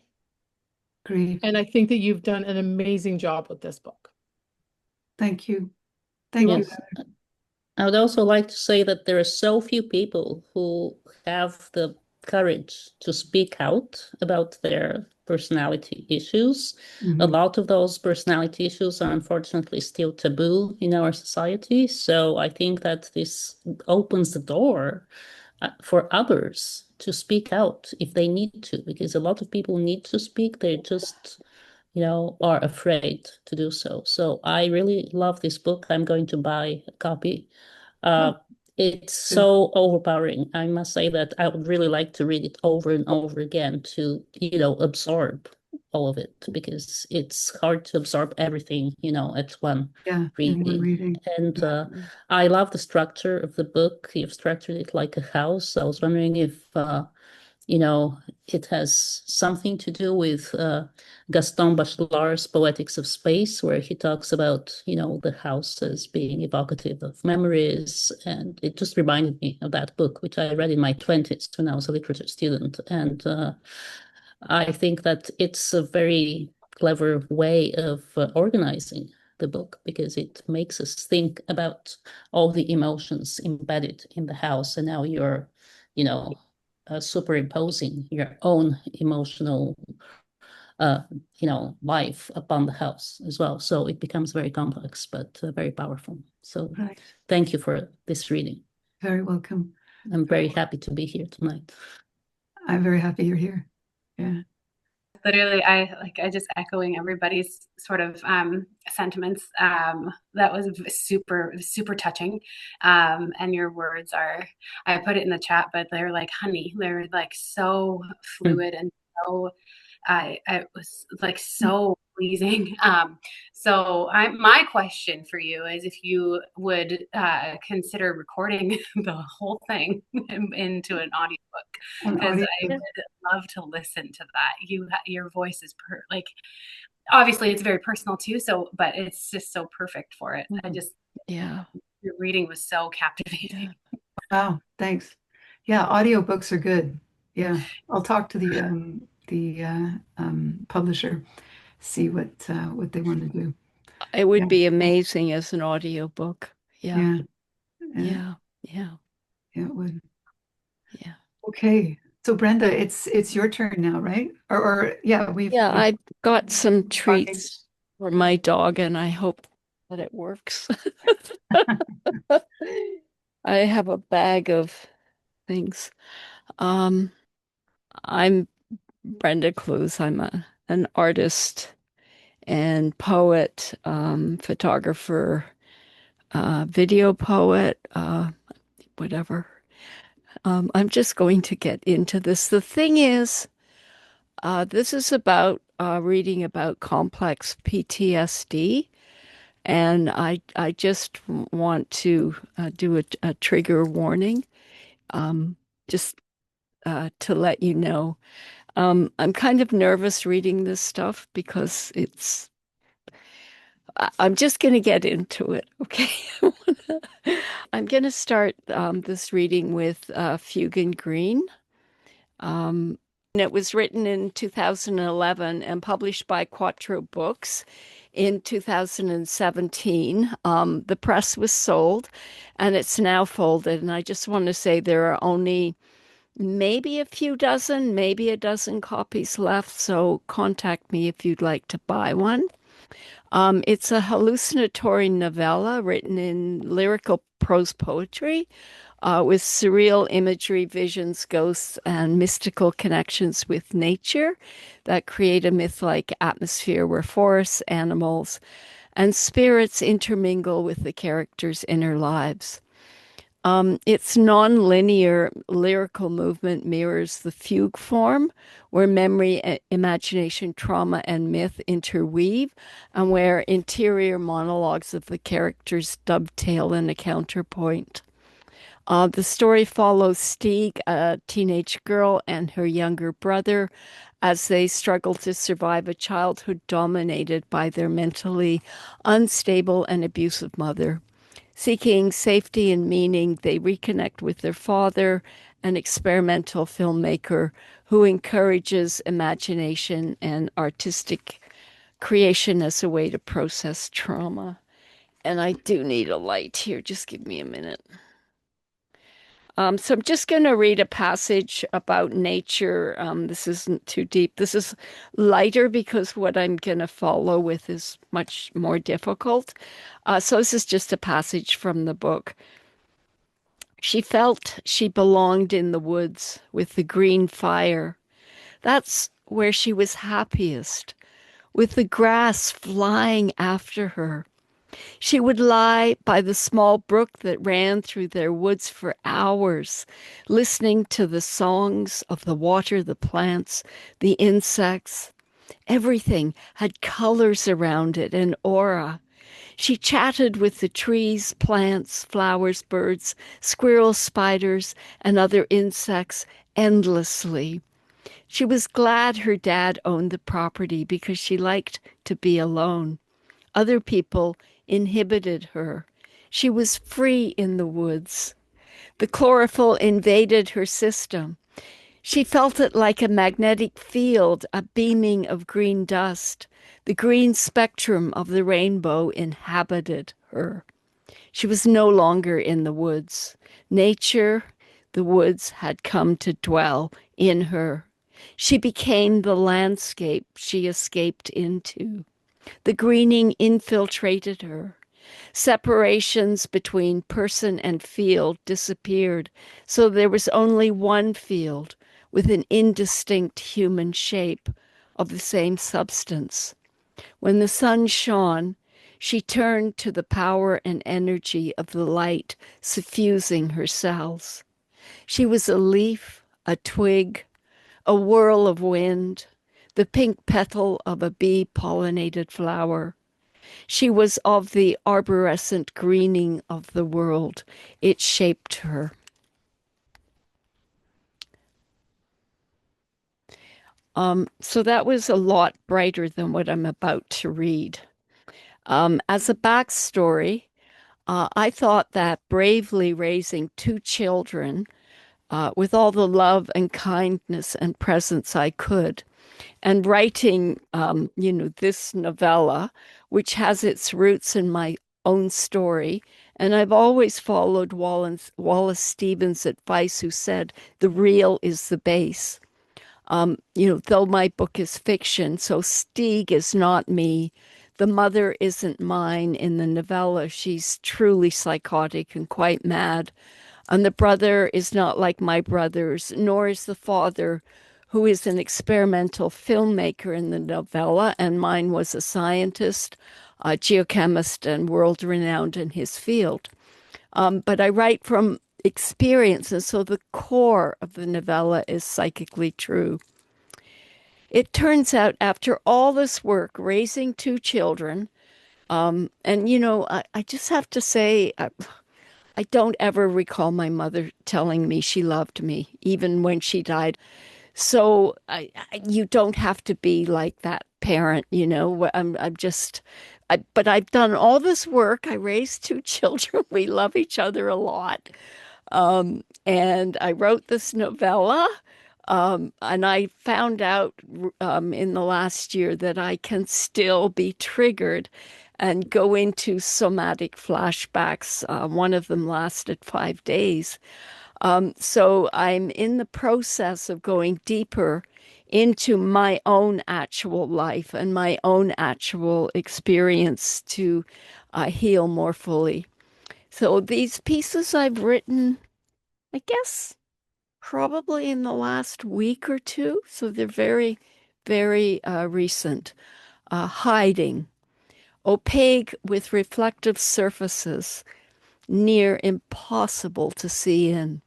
Agreed. And I think that you've done an amazing job with this book. Thank you. Thank you. I would also like to say that there are so few people who have the courage to speak out about their personality issues. A lot of those personality issues are unfortunately still taboo in our society. So I think that this opens the door for others to speak out if they need to, because a lot of people need to speak. They just are afraid to do so. So I really love this book. I'm going to buy a copy. It's so overpowering. I must say that I would really like to read it over and over again to, absorb all of it, because it's hard to absorb everything, at one reading. And I love the structure of the book. You've structured it like a house. I was wondering if it has something to do with Gaston Bachelard's Poetics of Space, where he talks about, the house as being evocative of memories. And it just reminded me of that book, which I read in my 20s when I was a literature student. And I think that it's a very clever way of organizing the book, because it makes us think about all the emotions embedded in the house. And now you're, superimposing your own emotional, life upon the house as well. So it becomes very complex, but very powerful. So thank you for this reading. Very welcome. I'm very happy to be here tonight. I'm very happy you're here. Yeah. Literally, I just echoing everybody's sort of sentiments. That was super, super touching. And your words are, I put it in the chat, but they're like honey. They're like so fluid and so, I was like so pleasing. So my question for you is if you would consider recording the whole thing into an audiobook, because I would love to listen to that. Your voice is obviously it's very personal too. So, but it's just so perfect for it. Your reading was so captivating. Wow, thanks. Yeah, audiobooks are good. Yeah, I'll talk to the publisher, see what they want to do. It would be amazing as an audiobook. Yeah. Yeah, it would. Yeah. Okay. So Brenda, it's your turn now, right? I've got some treats for my dog, and I hope that it works. I have a bag of things. I'm Brenda Clews. I'm an artist and poet, photographer, video poet, whatever. I'm just going to get into this. The thing is, this is about reading about complex PTSD, and I just want to do a trigger warning, just to let you know. I'm kind of nervous reading this stuff because I'm just going to get into it, okay? I'm going to start this reading with Fugue and Green. It was written in 2011 and published by Quattro Books in 2017. The press was sold and it's now folded. And I just want to say there are only maybe a few dozen, maybe a dozen copies left. So contact me if you'd like to buy one. It's a hallucinatory novella written in lyrical prose poetry with surreal imagery, visions, ghosts, and mystical connections with nature that create a myth-like atmosphere where forests, animals, and spirits intermingle with the characters' inner lives. Its non-linear lyrical movement mirrors the fugue form, where memory, imagination, trauma, and myth interweave, and where interior monologues of the characters dovetail in a counterpoint. The story follows Stieg, a teenage girl, and her younger brother as they struggle to survive a childhood dominated by their mentally unstable and abusive mother. Seeking safety and meaning, they reconnect with their father, an experimental filmmaker who encourages imagination and artistic creation as a way to process trauma. And I do need a light here. Just give me a minute. So I'm just going to read a passage about nature. This isn't too deep. This is lighter because what I'm going to follow with is much more difficult. So this is just a passage from the book. She felt she belonged in the woods with the green fire. That's where she was happiest, with the grass flying after her. She would lie by the small brook that ran through their woods for hours, listening to the songs of the water, the plants, the insects. Everything had colors around it, an aura. She chatted with the trees, plants, flowers, birds, squirrels, spiders, and other insects endlessly. She was glad her dad owned the property because she liked to be alone. Other people inhibited her. She was free in the woods. The chlorophyll invaded her system. She felt it like a magnetic field, a beaming of green dust. The green spectrum of the rainbow inhabited her. She was no longer in the woods. Nature, the woods, had come to dwell in her. She became the landscape she escaped into. The greening infiltrated her. Separations between person and field disappeared, so there was only one field with an indistinct human shape of the same substance. When the sun shone, she turned to the power and energy of the light suffusing her cells. She was a leaf, a twig, a whirl of wind, the pink petal of a bee-pollinated flower. She was of the arborescent greening of the world. It shaped her. So that was a lot brighter than what I'm about to read. As a backstory, I thought that bravely raising two children with all the love and kindness and presence I could, and writing, this novella, which has its roots in my own story. And I've always followed Wallace Stevens' advice, who said, the real is the base. Though my book is fiction, so Stieg is not me. The mother isn't mine in the novella. She's truly psychotic and quite mad. And the brother is not like my brothers, nor is the father, who is an experimental filmmaker in the novella, and mine was a scientist, a geochemist, and world-renowned in his field. But I write from experience, and so the core of the novella is psychically true. It turns out, after all this work, raising two children, I just have to say, I don't ever recall my mother telling me she loved me, even when she died. So you don't have to be like that parent, but I've done all this work. I raised two children. We love each other a lot. And I wrote this novella. And I found out in the last year that I can still be triggered and go into somatic flashbacks. One of them lasted 5 days. So I'm in the process of going deeper into my own actual life and my own actual experience to heal more fully. So these pieces I've written, I guess, probably in the last week or two. So they're very, very recent. Hiding, opaque with reflective surfaces, near impossible to see in.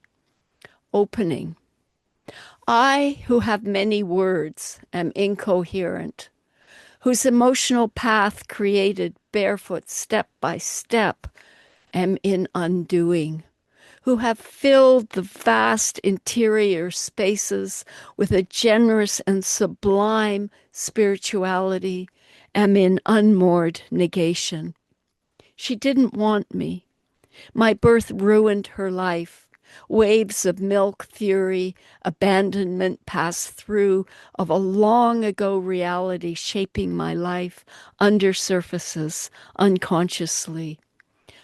Opening. I, who have many words, am incoherent, whose emotional path created barefoot step by step, am in undoing, who have filled the vast interior spaces with a generous and sublime spirituality, am in unmoored negation. She didn't want me. My birth ruined her life. Waves of milk theory, abandonment passed through of a long ago reality shaping my life under surfaces, unconsciously.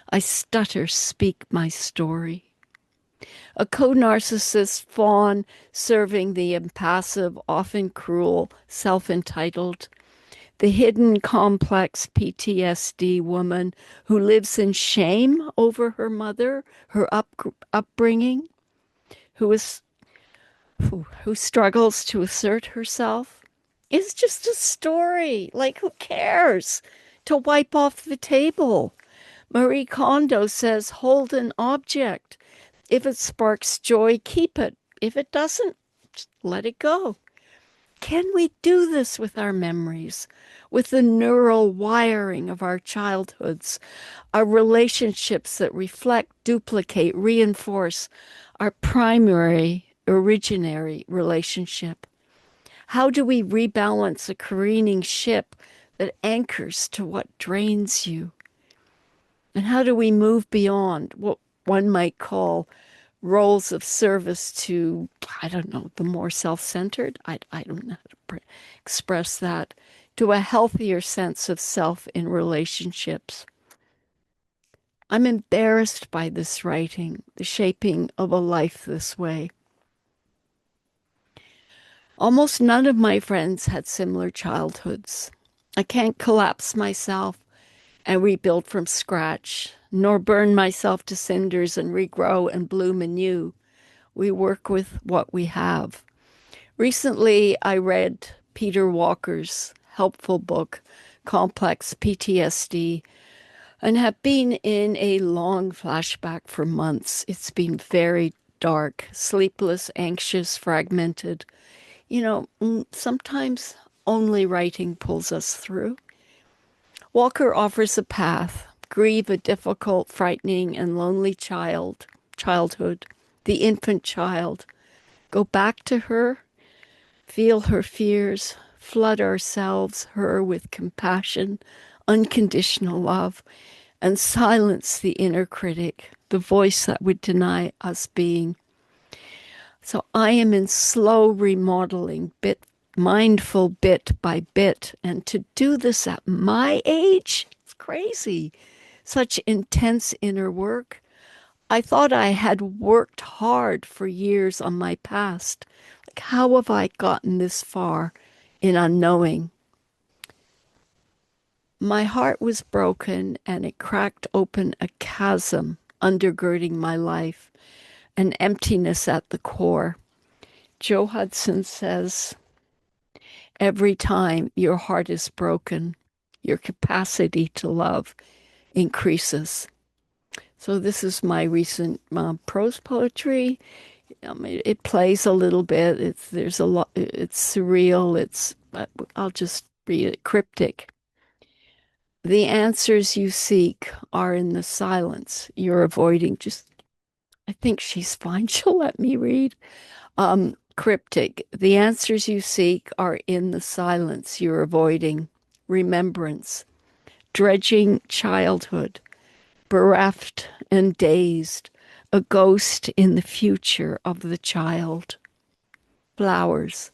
I stutter, speak my story. A co-narcissist fawn serving the impassive, often cruel, self-entitled, the hidden complex PTSD woman who lives in shame over her mother, her upbringing, who struggles to assert herself. It's just a story. Like, who cares? To wipe off the table. Marie Kondo says, hold an object. If it sparks joy, keep it. If it doesn't, just let it go. Can we do this with our memories, with the neural wiring of our childhoods, our relationships that reflect, duplicate, reinforce our primary, originary relationship? How do we rebalance a careening ship that anchors to what drains you? And how do we move beyond what one might call roles of service to, I don't know, the more self-centered, I don't know how to express that, to a healthier sense of self in relationships? I'm embarrassed by this writing, the shaping of a life this way. Almost none of my friends had similar childhoods. I can't collapse myself and rebuild from scratch, nor burn myself to cinders and regrow and bloom anew. We work with what we have. Recently, I read Peter Walker's helpful book, Complex PTSD, and have been in a long flashback for months. It's been very dark, sleepless, anxious, fragmented. Sometimes only writing pulls us through. Walker offers a path. Grieve a difficult, frightening, and lonely childhood, the infant child. Go back to her, feel her fears, flood ourselves, her, with compassion, unconditional love, and silence the inner critic, the voice that would deny us being. So I am in slow remodeling, mindful bit by bit. And to do this at my age, it's crazy. Such intense inner work. I thought I had worked hard for years on my past. Like, how have I gotten this far in unknowing? My heart was broken and it cracked open a chasm undergirding my life, an emptiness at the core. Joe Hudson says, every time your heart is broken, your capacity to love increases. So this is my recent prose poetry. It plays a little bit. There's a lot. It's surreal. I'll just read it. Cryptic. The answers you seek are in the silence you're avoiding. I think she's fine. She'll let me read. Cryptic. The answers you seek are in the silence you're avoiding. Remembrance. Dredging childhood. Bereft and dazed. A ghost in the future of the child. flowers.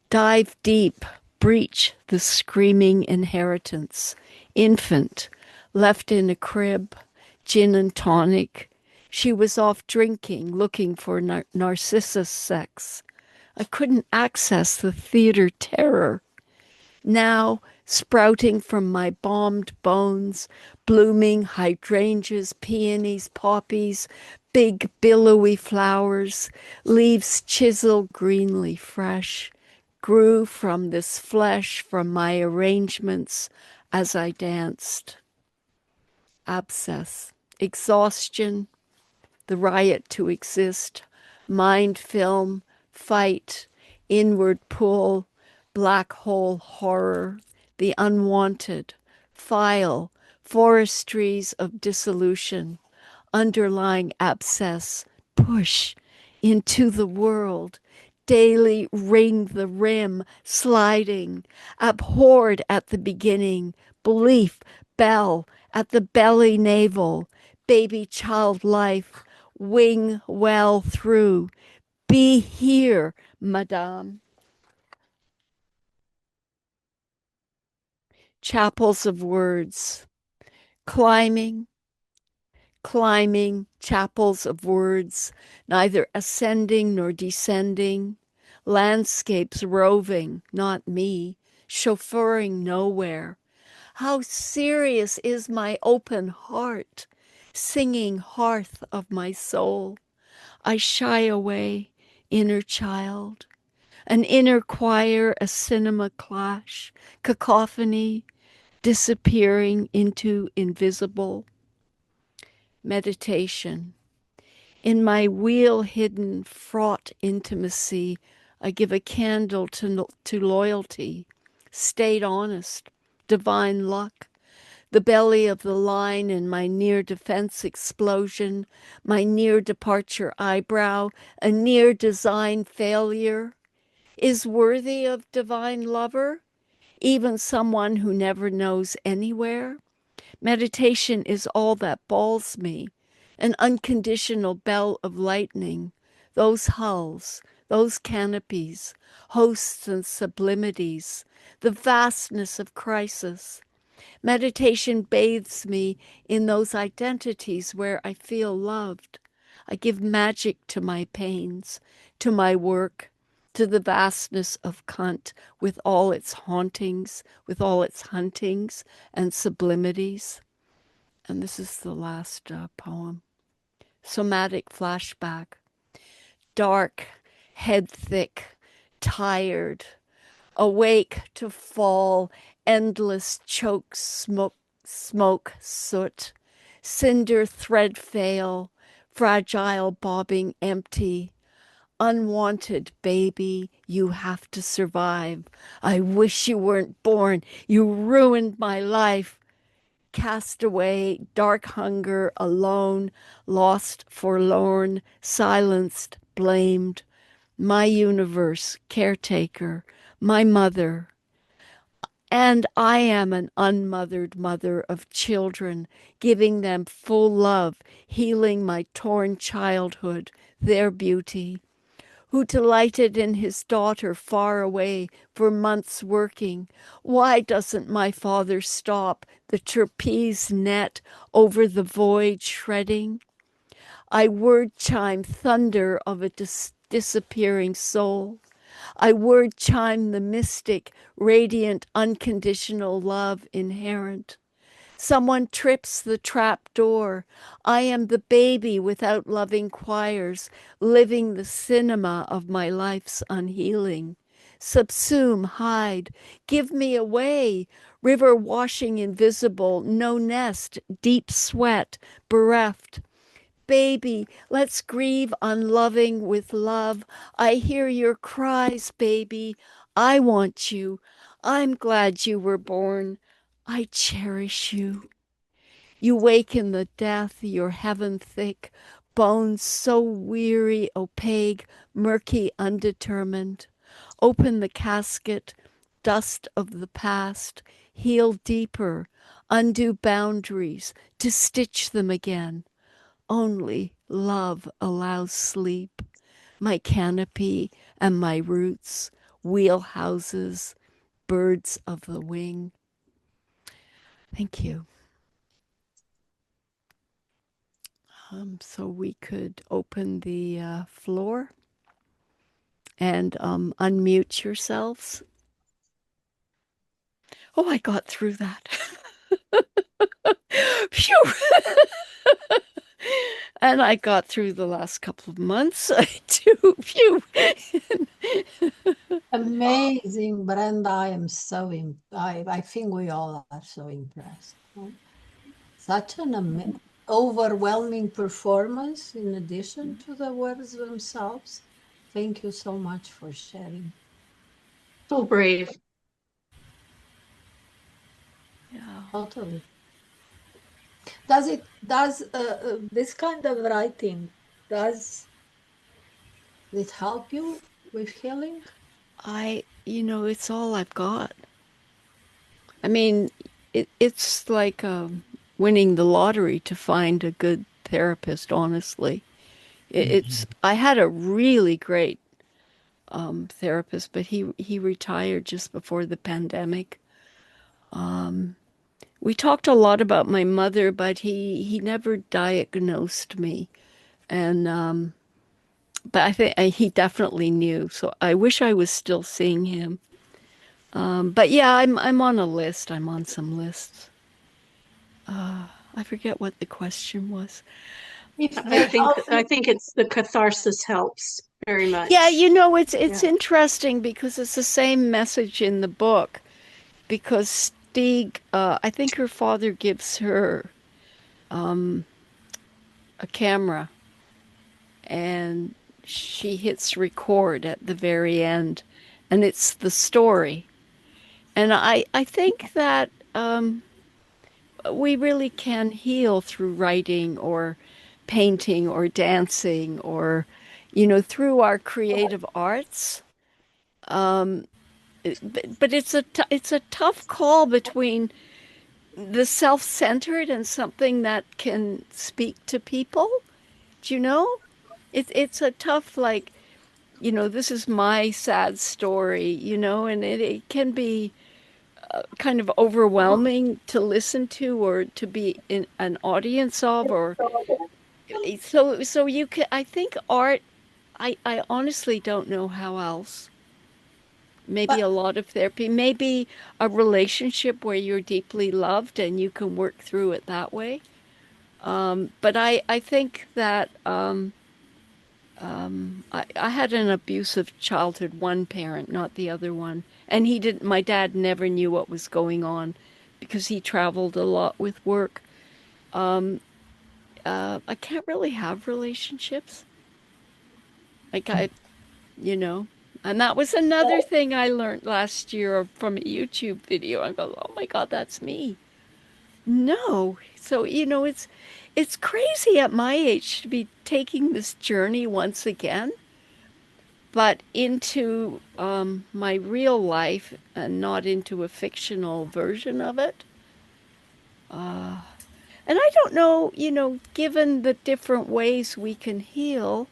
Dive deep, breach the screaming inheritance. Infant, left in a crib, gin and tonic. She was off drinking, looking for Narcissus sex. I couldn't access the theater terror. Now, sprouting from my bombed bones, blooming hydrangeas, peonies, poppies, big billowy flowers, leaves chisel greenly fresh, grew from this flesh, from my arrangements as I danced. Abscess, exhaustion, the riot to exist, mind film, fight, inward pull, black hole horror, the unwanted, file, forestries of dissolution, underlying abscess, push into the world, daily ring the rim, sliding, abhorred at the beginning, belief, bell, at the belly navel, baby child life, wing well through. Be here, madame. Chapels of words, climbing, chapels of words, neither ascending nor descending, landscapes roving, not me, chauffeuring nowhere. How serious is my open heart, singing hearth of my soul. I shy away, inner child, an inner choir, a cinema clash, cacophony, disappearing into invisible. Meditation. In my wheel hidden, fraught intimacy, I give a candle to loyalty, stayed honest, divine luck, the belly of the line in my near defense explosion, my near departure eyebrow, a near design failure, is worthy of divine lover, even someone who never knows anywhere. Meditation is all that balls me, an unconditional bell of lightning, those hulls, those canopies, hosts and sublimities, the vastness of crisis. Meditation bathes me in those identities where I feel loved. I give magic to my pains, to my work, to the vastness of cunt with all its hauntings, with all its huntings and sublimities. And this is the last poem. Somatic flashback. Dark, head thick, tired, awake to fall, endless choke, smoke, soot, cinder thread fail, fragile bobbing empty, unwanted baby, you have to survive. I wish you weren't born. You ruined my life. Cast away, dark hunger, alone, lost, forlorn, silenced, blamed. My universe, caretaker, my mother. And I am an unmothered mother of children, giving them full love, healing my torn childhood, their beauty. Who delighted in his daughter far away for months working. Why doesn't my father stop the trapeze net over the void shredding? I word chime thunder of a disappearing soul. I word chime the mystic, radiant, unconditional love inherent. Someone trips the trap door. I am the baby without loving choirs, living the cinema of my life's unhealing. Subsume, hide, give me away. River washing invisible, no nest, deep sweat, bereft. Baby, let's grieve unloving with love. I hear your cries, baby. I want you. I'm glad you were born. I cherish you. You wake in the death, your heaven thick, bones so weary, opaque, murky, undetermined. Open the casket, dust of the past, heal deeper, undo boundaries, to stitch them again. Only love allows sleep. My canopy, and my roots, wheelhouses, birds of the wing. Thank you. So we could open the floor and unmute yourselves. Oh, I got through that. Phew. And I got through the last couple of months too. Phew. Amazing, Brenda. I think we all are so impressed. Such an overwhelming performance in addition to the words themselves. Thank you so much for sharing. So brave. Yeah. Totally. Does this kind of writing, does it help you with healing? It's all I've got. I mean, it's like winning the lottery to find a good therapist, honestly. I had a really great therapist, but he retired just before the pandemic. We talked a lot about my mother, but he never diagnosed me. And but I think he definitely knew. So I wish I was still seeing him. But yeah, I'm on a list. I'm on some lists. I forget what the question was. I think it's the catharsis helps very much. Yeah, it's interesting because it's the same message in the book. Because Stieg, I think her father gives her a camera, and she hits record at the very end, and it's the story. And I think that we really can heal through writing or painting or dancing or, through our creative arts. But it's a tough call between the self-centered and something that can speak to people. Do you know? It's a tough, like, this is my sad story, and it can be kind of overwhelming to listen to or to be in an audience of, or so you can, I think art, I honestly don't know how else. Maybe a lot of therapy, maybe a relationship where you're deeply loved and you can work through it that way. But I think that I had an abusive childhood, one parent, not the other one. And my dad never knew what was going on because he traveled a lot with work. I can't really have relationships. Like and that was another thing I learned last year from a YouTube video. I go, oh my God, that's me. No. So, it's crazy at my age to be taking this journey once again, but into my real life and not into a fictional version of it. And I don't know, given the different ways we can heal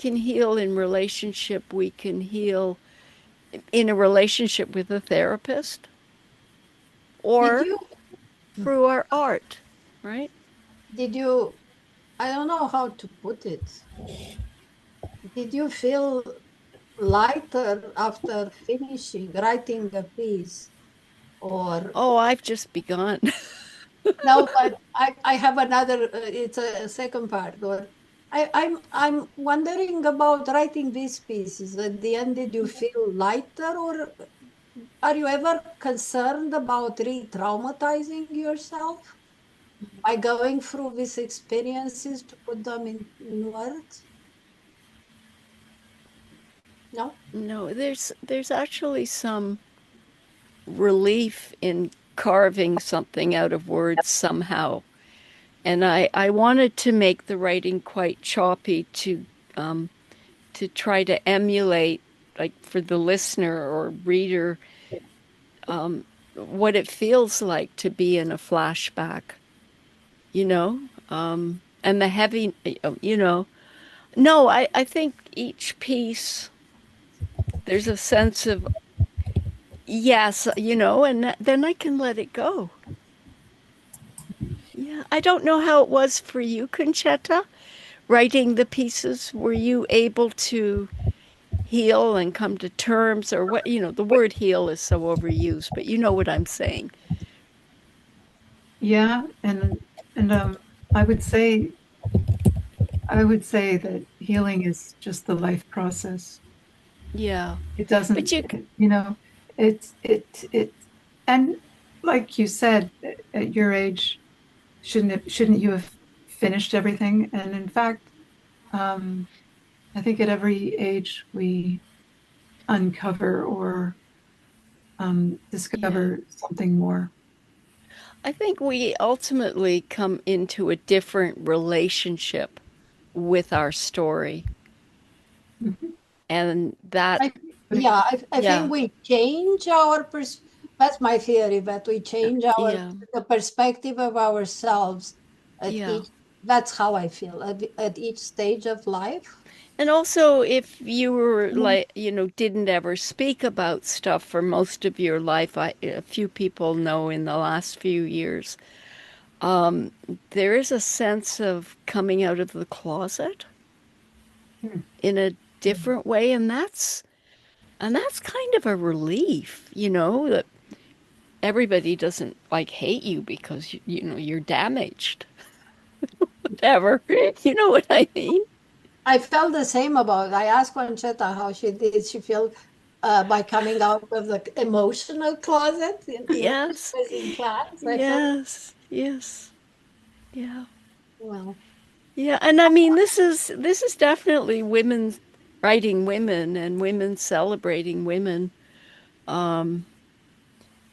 in relationship, we can heal in a relationship with a therapist, or through our art, right? I don't know how to put it. Did you feel lighter after finishing writing a piece? Or I've just begun. no, but I have another. It's a second part. Or I'm wondering about writing these pieces. At the end, did you feel lighter, or are you ever concerned about re-traumatizing yourself by going through these experiences to put them in words? No? No, there's actually some relief in carving something out of words somehow. And I wanted to make the writing quite choppy to try to emulate, like for the listener or reader, what it feels like to be in a flashback, and the heavy, No, I think each piece There's a sense of, yes, and then I can let it go. Yeah, I don't know how it was for you, Concetta, writing the pieces. Were you able to heal and come to terms, or what? The word heal is so overused, but you know what I'm saying. Yeah, and I would say that healing is just the life process. Yeah, It but doesn't, it, and like you said, at your age, shouldn't you have finished everything? And in fact, I think at every age we uncover or yeah. discover something more. I think we ultimately come into a different relationship with our story. Mhm. And that, I yeah, think we change our that's my theory, that we change yeah, the perspective of ourselves at yeah. each, that's how I feel at each stage of life. And also, if you were like, didn't ever speak about stuff for most of your life, a few people know in the last few years, there is a sense of coming out of the closet Hmm. in a different way, and that's kind of a relief, that everybody doesn't like hate you because you're damaged. Whatever. You know what I mean? I felt the same about, I asked Concetta how she did she feel by coming out of the emotional closet when she Yes. was in class. I felt, Yes. Yes. Yeah. well, Yeah, and I mean this is definitely women writing women and women celebrating women. Um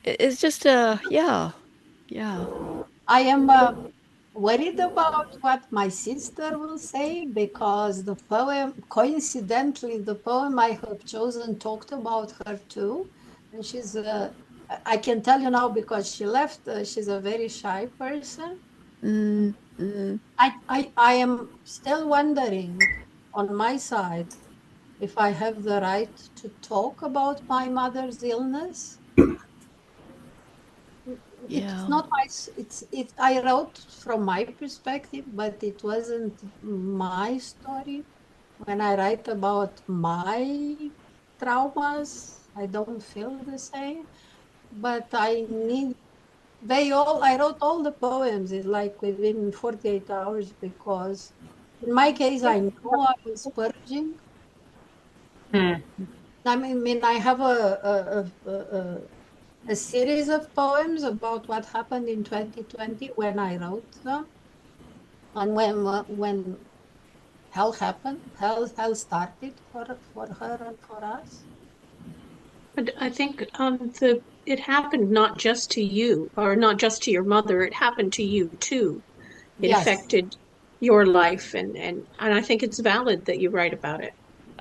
it's just yeah. Yeah. I am worried about what my sister will say because the poem, coincidentally, the poem I have chosen talked about her too. And I can tell you now because she left, she's a very shy person. Mm, mm, I am still wondering on my side if I have the right to talk about my mother's illness. It's yeah. not my, I wrote from my perspective, but it wasn't my story. When I write about my traumas, I don't feel the same, but I wrote all the poems in like within 48 hours because in my case, I know I was purging. Hmm. I have a series of poems about what happened in 2020 when I wrote them, and when hell happened, hell started for her and for us. But I think it happened not just to you or not just to your mother, it happened to you too. It Yes, affected your life and I think it's valid that you write about it.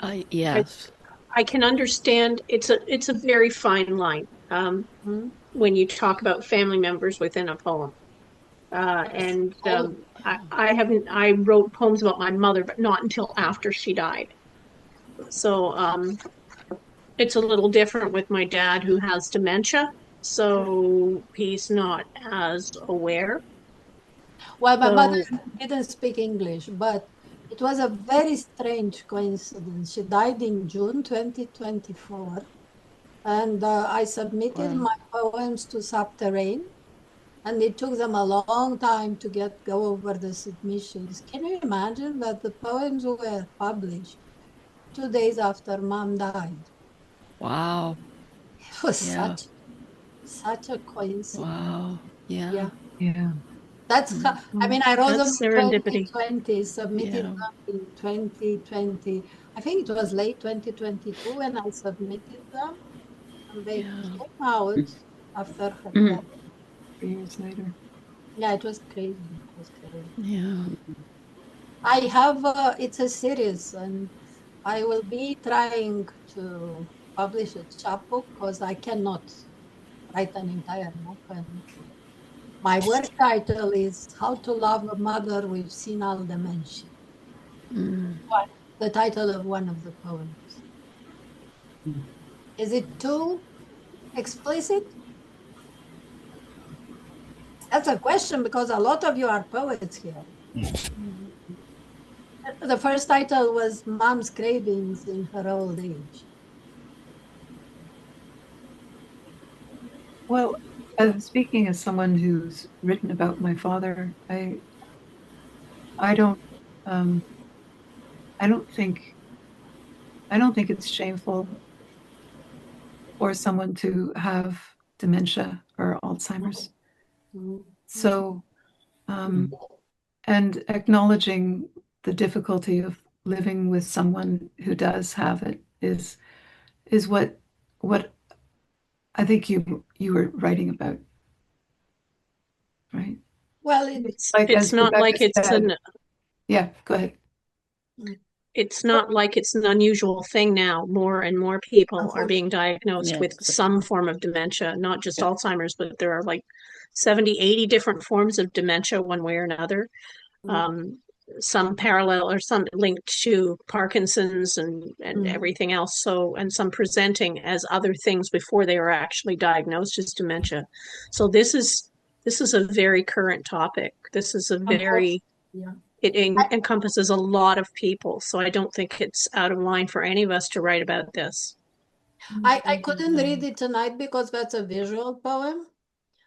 I Yes. I can understand it's a very fine line mhm, when you talk about family members within a poem. yes. And All, I wrote poems about my mother, but not until after she died. So it's a little different with my dad who has dementia. So he's not as aware. well, my mother So didn't speak English, but it was a very strange coincidence. She died in June 2024, and I submitted Wow. my poems to Subterrane, and it took them a long time to go over the submissions. Can you imagine that the poems were published 2 days after mom died? Wow. It was Yeah. such a coincidence. Wow. Yeah. Yeah. Yeah. That's how, I wrote them that's in serendipity. 2020, submitted Yeah. them in 2020. I think it was late 2022 when I submitted them, and they Yeah. came out after her Mm. death. 3 years later. Yeah, it was crazy. It was crazy. Yeah. I have, it's a series, and I will be trying to publish a chapbook because I cannot write an entire book. And my work title is How to Love a Mother with Senile Dementia. Mm. The title of one of the poems. Is it too explicit? That's a question because a lot of you are poets here. The first title was Mom's Cravings in Her Old Age. Well, speaking as someone who's written about my father, I don't I don't think it's shameful for someone to have dementia or Alzheimer's. So, and acknowledging the difficulty of living with someone who does have it is what I think you were writing about, right? Well, it's not like it's said, yeah, go ahead. It's not like it's an unusual thing now. More and more people are being diagnosed with some form of dementia, not just Alzheimer's, but there are like 70, 80 different forms of dementia one way or another. Some parallel or some linked to Parkinson's and everything else. So, and some presenting as other things before they are actually diagnosed as dementia. So this is a very current topic. This is a very, it encompasses a lot of people. So I don't think it's out of line for any of us to write about this. I couldn't read it tonight because that's a visual poem.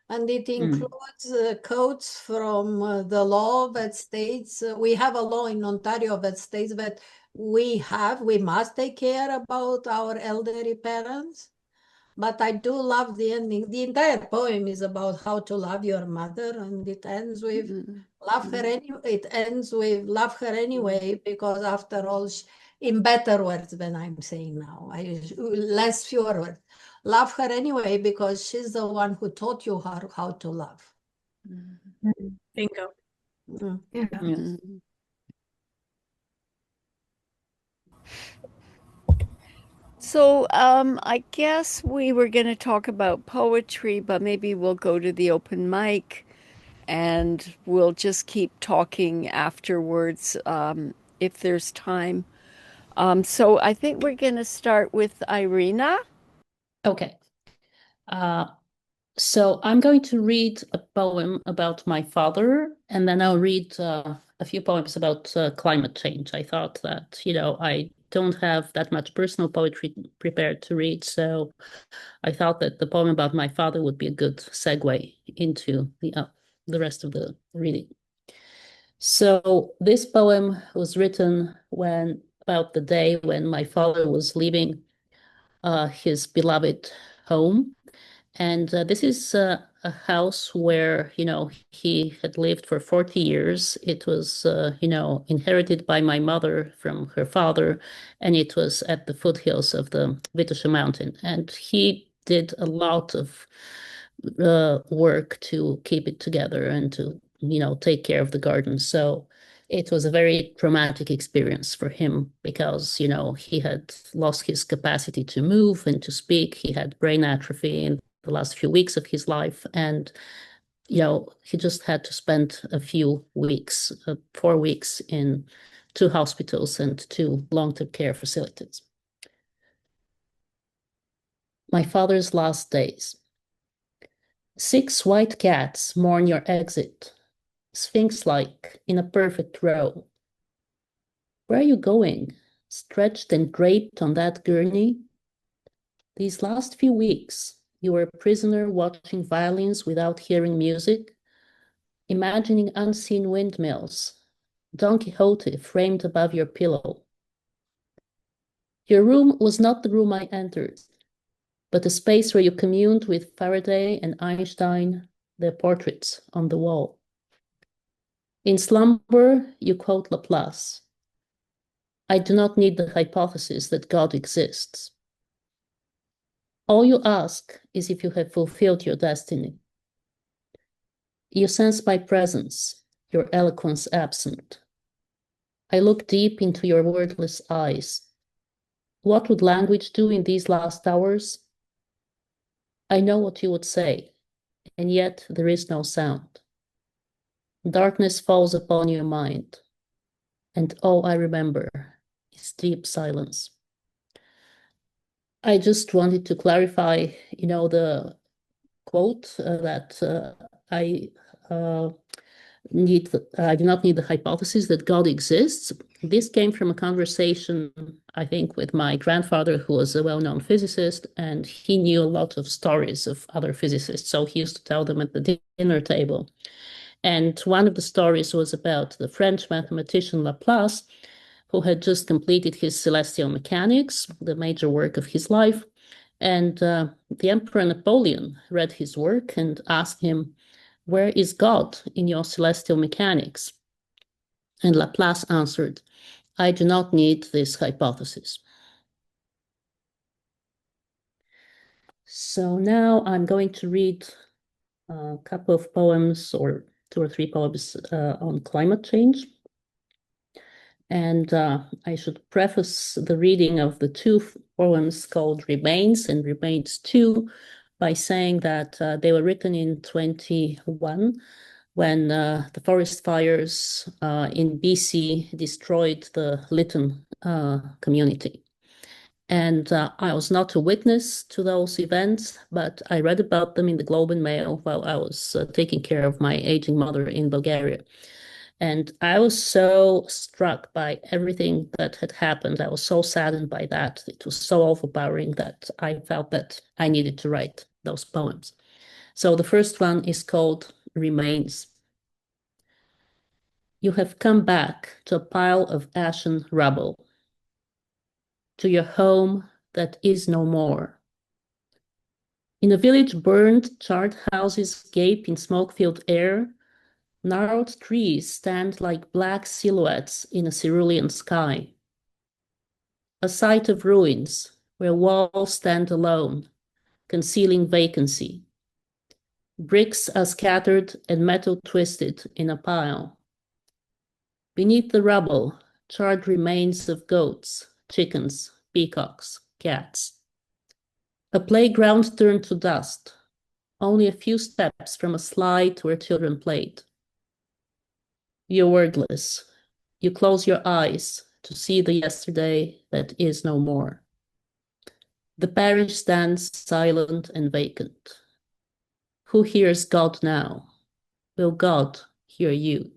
And it includes quotes from the law that states, we have a law in Ontario that states that we must take care about our elderly parents. But I do love the ending. The entire poem is about how to love your mother, and it ends with love her anyway. It ends with love her anyway, because after all, in better words than I'm saying now, less fewer words. Love her anyway because she's the one who taught you how to love. Bingo. Yeah. So I guess we were going to talk about poetry, but maybe we'll go to the open mic and we'll just keep talking afterwards if there's time. So I think we're going to start with Irena. Okay. So I'm going to read a poem about my father, and then I'll read a few poems about climate change. I thought that, I don't have that much personal poetry prepared to read, so I thought that the poem about my father would be a good segue into the rest of the reading. So this poem was written about the day when my father was leaving his beloved home. And this is a house where, he had lived for 40 years. It was, inherited by my mother from her father, and it was at the foothills of the Vitusha mountain. And he did a lot of work to keep it together and to, take care of the garden. So it was a very traumatic experience for him because, he had lost his capacity to move and to speak. He had brain atrophy in the last few weeks of his life. And, he just had to spend a few weeks, 4 weeks in 2 hospitals and 2 long-term care facilities. My father's last days. 6 white cats mourn your exit, sphinx-like in a perfect row. Where are you going? Stretched and draped on that gurney? These last few weeks, you were a prisoner watching violins without hearing music, imagining unseen windmills, Don Quixote framed above your pillow. Your room was not the room I entered, but a space where you communed with Faraday and Einstein, their portraits on the wall. In slumber, you quote Laplace. I do not need the hypothesis that God exists. All you ask is if you have fulfilled your destiny. You sense my presence, your eloquence absent. I look deep into your wordless eyes. What would language do in these last hours? I know what you would say, and yet there is no sound. Darkness falls upon your mind, and all I remember is deep silence. I just wanted to clarify, the quote that I do not need the hypothesis that God exists. This came from a conversation, I think, with my grandfather, who was a well-known physicist, and he knew a lot of stories of other physicists. So he used to tell them at the dinner table. And one of the stories was about the French mathematician Laplace, who had just completed his celestial mechanics, the major work of his life. And the Emperor Napoleon read his work and asked him, "Where is God in your celestial mechanics?" And Laplace answered, "I do not need this hypothesis." So now I'm going to read a couple of poems, or 2 or 3 poems on climate change. And I should preface the reading of the 2 poems called Remains and Remains 2 by saying that they were written in 21 when the forest fires in BC destroyed the Lytton community. And I was not a witness to those events, but I read about them in the Globe and Mail while I was taking care of my aging mother in Bulgaria. And I was so struck by everything that had happened. I was so saddened by that. It was so overpowering that I felt that I needed to write those poems. So the first one is called Remains. You have come back to a pile of ashen rubble, to your home that is no more. In a village burned, charred houses gape in smoke-filled air. Gnarled trees stand like black silhouettes in a cerulean sky. A site of ruins where walls stand alone, concealing vacancy. Bricks are scattered and metal twisted in a pile. Beneath the rubble, charred remains of goats, chickens, peacocks, cats. A playground turned to dust, only a few steps from a slide where children played. You're wordless. You close your eyes to see the yesterday that is no more. The parish stands silent and vacant. Who hears God now? Will God hear you?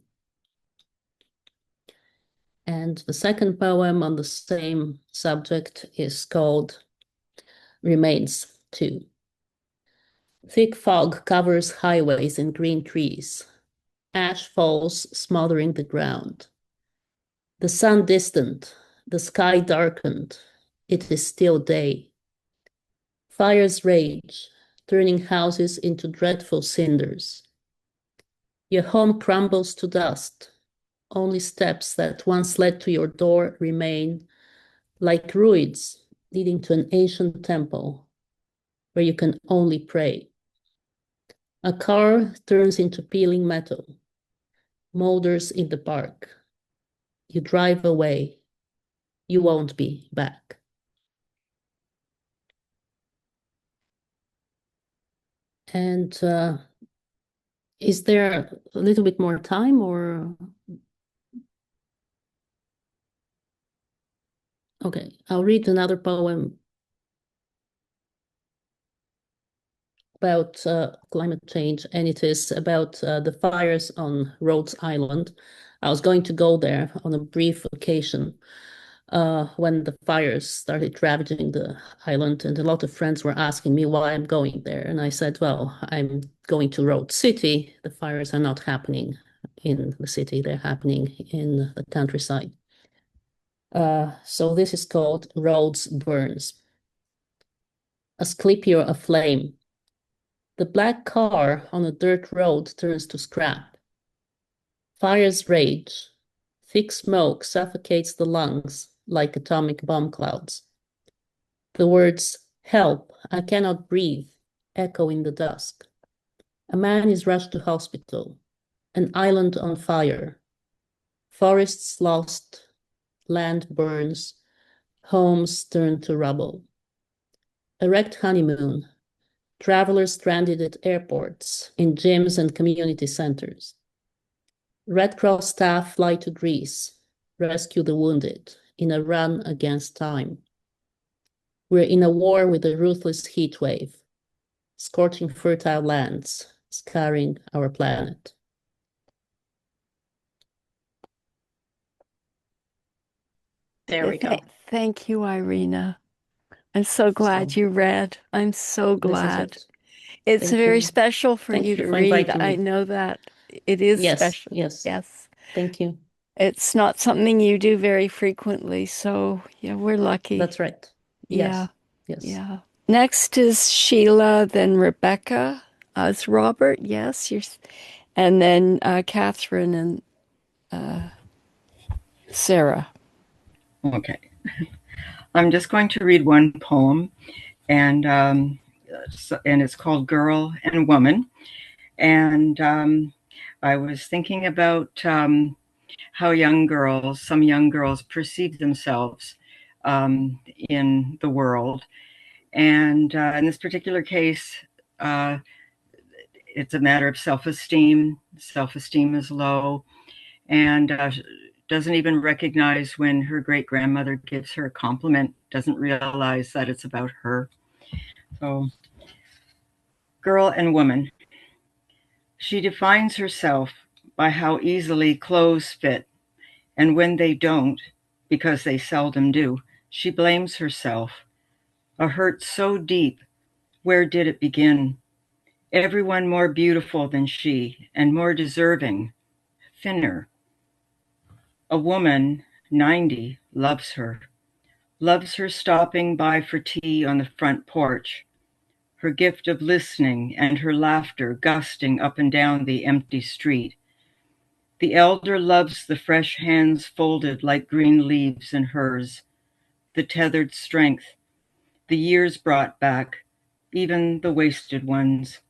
And the second poem on the same subject is called Remains 2. Thick fog covers highways and green trees. Ash falls, smothering the ground. The sun distant, the sky darkened. It is still day. Fires rage, turning houses into dreadful cinders. Your home crumbles to dust. Only steps that once led to your door remain, like ruins leading to an ancient temple where you can only pray. A car turns into peeling metal, molders in the park. You drive away. You won't be back. And is there a little bit more time, or? Okay, I'll read another poem about climate change, and it is about the fires on Rhodes Island. I was going to go there on a brief occasion when the fires started ravaging the island, and a lot of friends were asking me why I'm going there. And I said, well, I'm going to Rhodes City. The fires are not happening in the city, they're happening in the countryside. So this is called Rhodes Burns. Asclepios aflame. The black car on a dirt road turns to scrap. Fires rage. Thick smoke suffocates the lungs like atomic bomb clouds. The words, "Help, I cannot breathe," echo in the dusk. A man is rushed to hospital. An island on fire. Forests lost. Land burns. Homes turn to rubble. A wrecked honeymoon. Travelers stranded at airports, in gyms and community centers. Red Cross staff fly to Greece, rescue the wounded in a run against time. We're in a war with a ruthless heat wave, scorching fertile lands, scarring our planet. There we go. Thank you, Irena. I'm so glad you read. I'm so glad. It's very special for you to read. I know that it is special. Yes. Thank you. It's not something you do very frequently, so yeah, we're lucky. That's right. Yeah. Yes. Yeah. Next is Sheila, then Rebecca. It's Robert, yes. And then Kathryn and Sarah. Okay. I'm just going to read one poem, and it's called Girl and Woman. And I was thinking about how some young girls perceive themselves in the world. And in this particular case, it's a matter of self-esteem. Self-esteem is low, and doesn't even recognize when her great-grandmother gives her a compliment, doesn't realize that it's about her. So, girl and woman. She defines herself by how easily clothes fit, and when they don't, because they seldom do, she blames herself. A hurt so deep, where did it begin? Everyone more beautiful than she, and more deserving, thinner. A woman, 90, loves her stopping by for tea on the front porch, her gift of listening and her laughter gusting up and down the empty street. The elder loves the fresh hands folded like green leaves in hers, the tethered strength, the years brought back, even the wasted ones.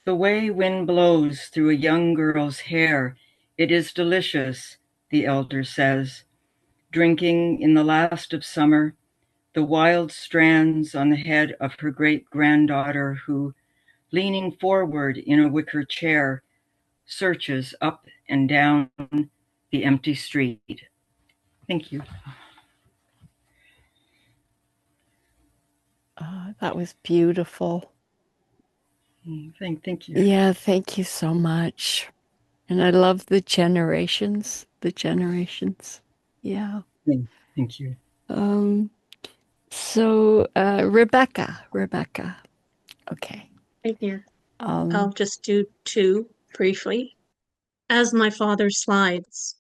The way wind blows through a young girl's hair, it is delicious, the elder says, drinking in the last of summer the wild strands on the head of her great-granddaughter who, leaning forward in a wicker chair, searches up and down the empty street. Thank you. That was beautiful. Thank you. Yeah, thank you so much. And I love the generations. Yeah. Thank you. So Rebecca. Okay. Right here. I'll just do two briefly. As my father slides,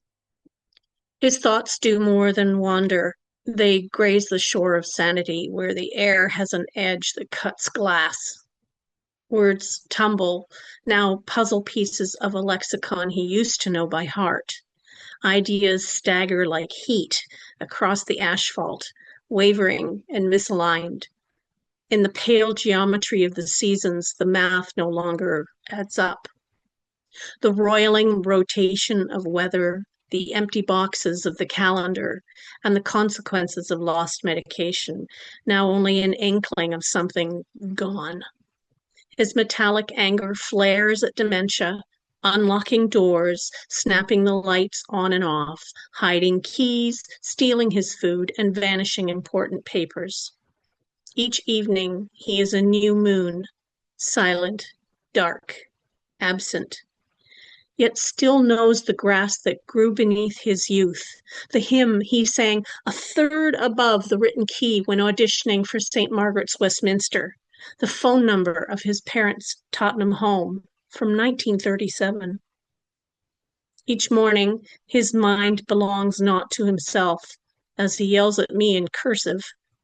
his thoughts do more than wander. They graze the shore of sanity where the air has an edge that cuts glass. Words tumble, now puzzle pieces of a lexicon he used to know by heart. Ideas stagger like heat across the asphalt, wavering and misaligned. In the pale geometry of the seasons, the math no longer adds up. The roiling rotation of weather, the empty boxes of the calendar, and the consequences of lost medication, now only an inkling of something gone. His metallic anger flares at dementia, unlocking doors, snapping the lights on and off, hiding keys, stealing his food, and vanishing important papers. Each evening, he is a new moon, silent, dark, absent, yet still knows the grass that grew beneath his youth, the hymn he sang a third above the written key when auditioning for St. Margaret's Westminster, the phone number of his parents' Tottenham home from 1937. Each morning, his mind belongs not to himself, as he yells at me in cursive,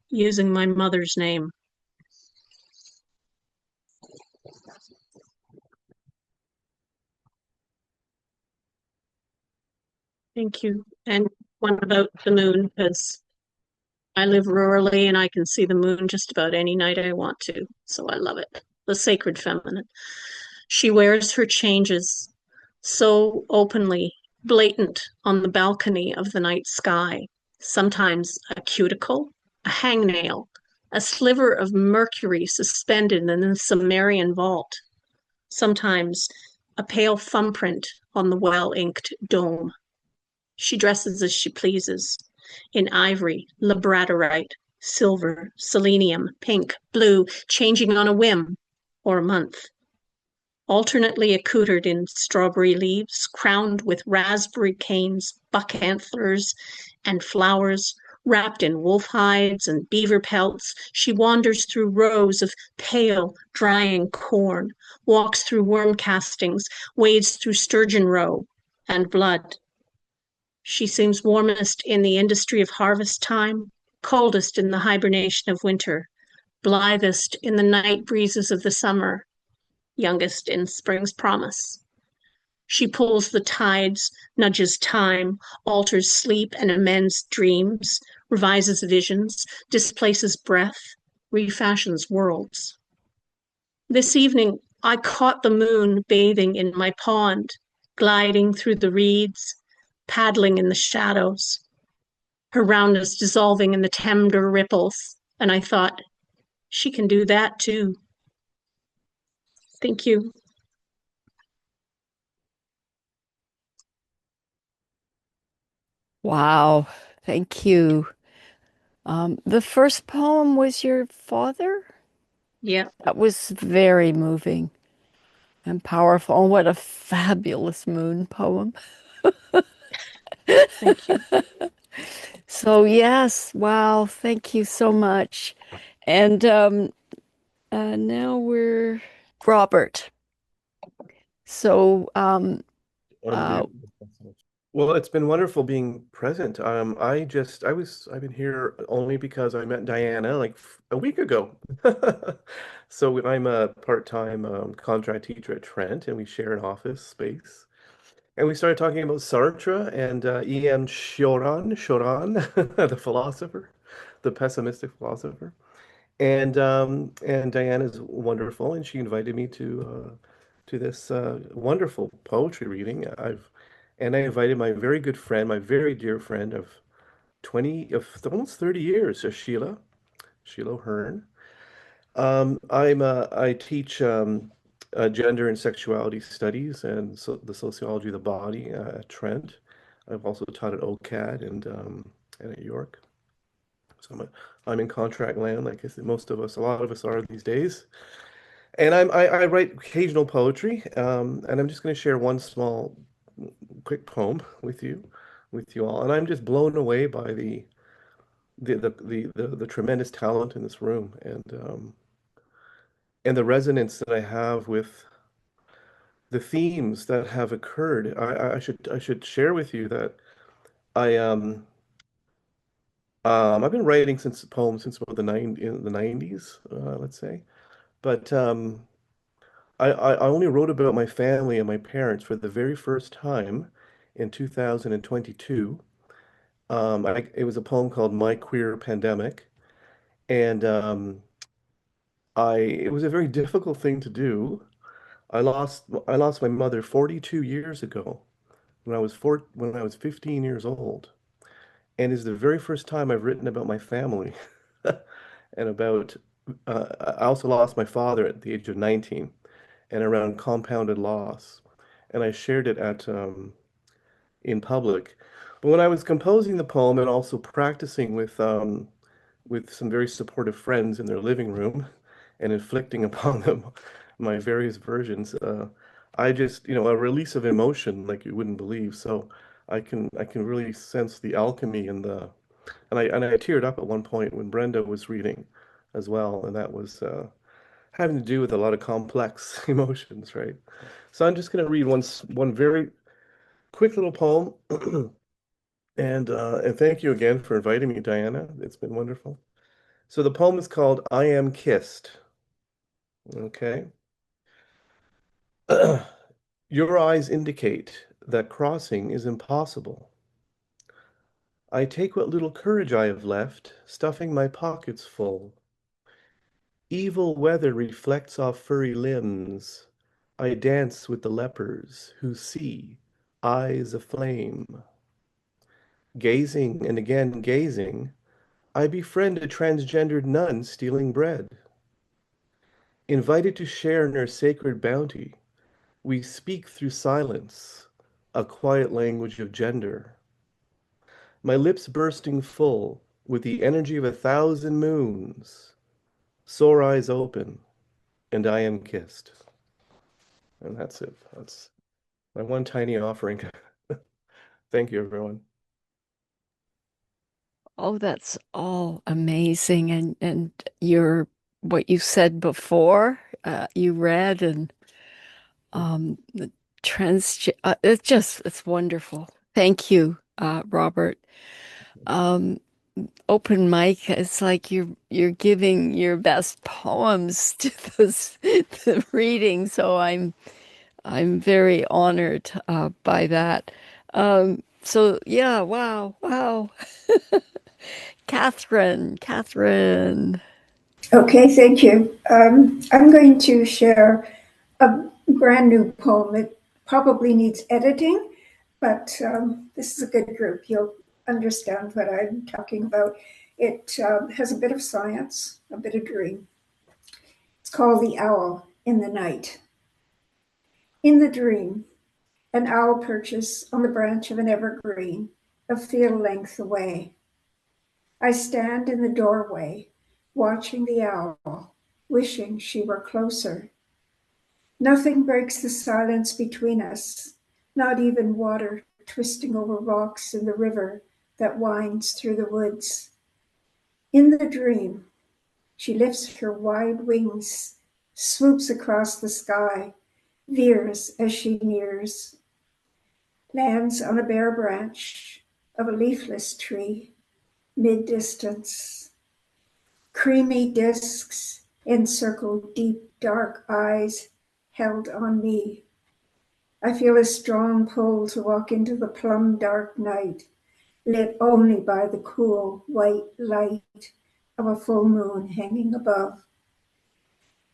using my mother's name. Thank you. And one about the moon, because I live rurally and I can see the moon just about any night I want to, so I love it. The sacred feminine. She wears her changes so openly, blatant on the balcony of the night sky, sometimes a cuticle, a hangnail, a sliver of mercury suspended in the Sumerian vault, sometimes a pale thumbprint on the well-inked dome. She dresses as she pleases, in ivory, labradorite, silver, selenium, pink, blue, changing on a whim or a month. Alternately accoutered in strawberry leaves, crowned with raspberry canes, buck antlers, and flowers, wrapped in wolf hides and beaver pelts, she wanders through rows of pale, drying corn, walks through worm castings, wades through sturgeon roe and blood. She seems warmest in the industry of harvest time, coldest in the hibernation of winter, blithest in the night breezes of the summer, youngest in spring's promise. She pulls the tides, nudges time, alters sleep and amends dreams, revises visions, displaces breath, refashions worlds. This evening, I caught the moon bathing in my pond, gliding through the reeds, paddling in the shadows, her roundness dissolving in the tender ripples, and I thought, she can do that too. Thank you. Wow, thank you. The first poem was your father? Yeah. That was very moving and powerful. And what a fabulous moon poem. Thank you. So, yes, wow, thank you so much. And now we're Robert. So, uh, Well, it's been wonderful being present. I've been here only because I met Diana like a week ago. So I'm a part-time contract teacher at Trent, and we share an office space. And we started talking about Sartre and E.M. Choran, the philosopher, the pessimistic philosopher. And Diana's wonderful, and she invited me to this wonderful poetry reading. I invited my very good friend, my very dear friend of 20 of almost 30 years, Sheila O'Hearn. I teach gender and sexuality studies and so the sociology of the body at Trent. I've also taught at OCAD and at York. So I'm in contract land, like I said, a lot of us are these days. And I write occasional poetry, and I'm just going to share one small, quick poem with you all. And I'm just blown away by the tremendous talent in this room, and the resonance that I have with the themes that have occurred. I should share with you that I I've been writing since poems since about in the 90s, let's say. But I only wrote about my family and my parents for the very first time in 2022. It was a poem called My Queer Pandemic, and it was a very difficult thing to do. I lost my mother 42 years ago when I was 15 years old, and it's the very first time I've written about my family, and about I also lost my father at the age of 19, and around compounded loss, and I shared it at in public. But when I was composing the poem and also practicing with some very supportive friends in their living room and inflicting upon them my various versions, I just, a release of emotion like you wouldn't believe. So I can really sense the alchemy and I teared up at one point when Brenda was reading as well, and that was having to do with a lot of complex emotions, right? So I'm just going to read one very quick little poem. And thank you again for inviting me, Diana. It's been wonderful. So the poem is called I Am Kissed. Okay. Your eyes indicate that crossing is impossible. I take what little courage I have left, stuffing my pockets full. Evil weather reflects off furry limbs. I dance with the lepers who see eyes aflame. Gazing and again gazing, I befriend a transgendered nun stealing bread. Invited to share in her sacred bounty, we speak through silence, a quiet language of gender. My lips bursting full, with the energy of 1,000 moons, sore eyes open, and I am kissed. And that's it. That's my one tiny offering. Thank you, everyone. Oh, that's all amazing. And your what you said before, you read and the it's wonderful. Thank you, Robert. Um, open mic, it's like you're giving your best poems to the reading, so I'm very honored by that. So yeah, wow. Kathryn. Okay, thank you. I'm going to share a brand new poem. It probably needs editing, but this is a good group. You'll understand what I'm talking about. It has a bit of science, a bit of dream. It's called The Owl in the Night. In the dream, an owl perches on the branch of an evergreen, a field length away. I stand in the doorway, watching the owl, wishing she were closer. Nothing breaks the silence between us, not even water twisting over rocks in the river that winds through the woods. In the dream, she lifts her wide wings, swoops across the sky, veers as she nears, lands on a bare branch of a leafless tree, mid-distance. Creamy discs encircle deep, dark eyes held on me. I feel a strong pull to walk into the plum dark night, lit only by the cool white light of a full moon hanging above.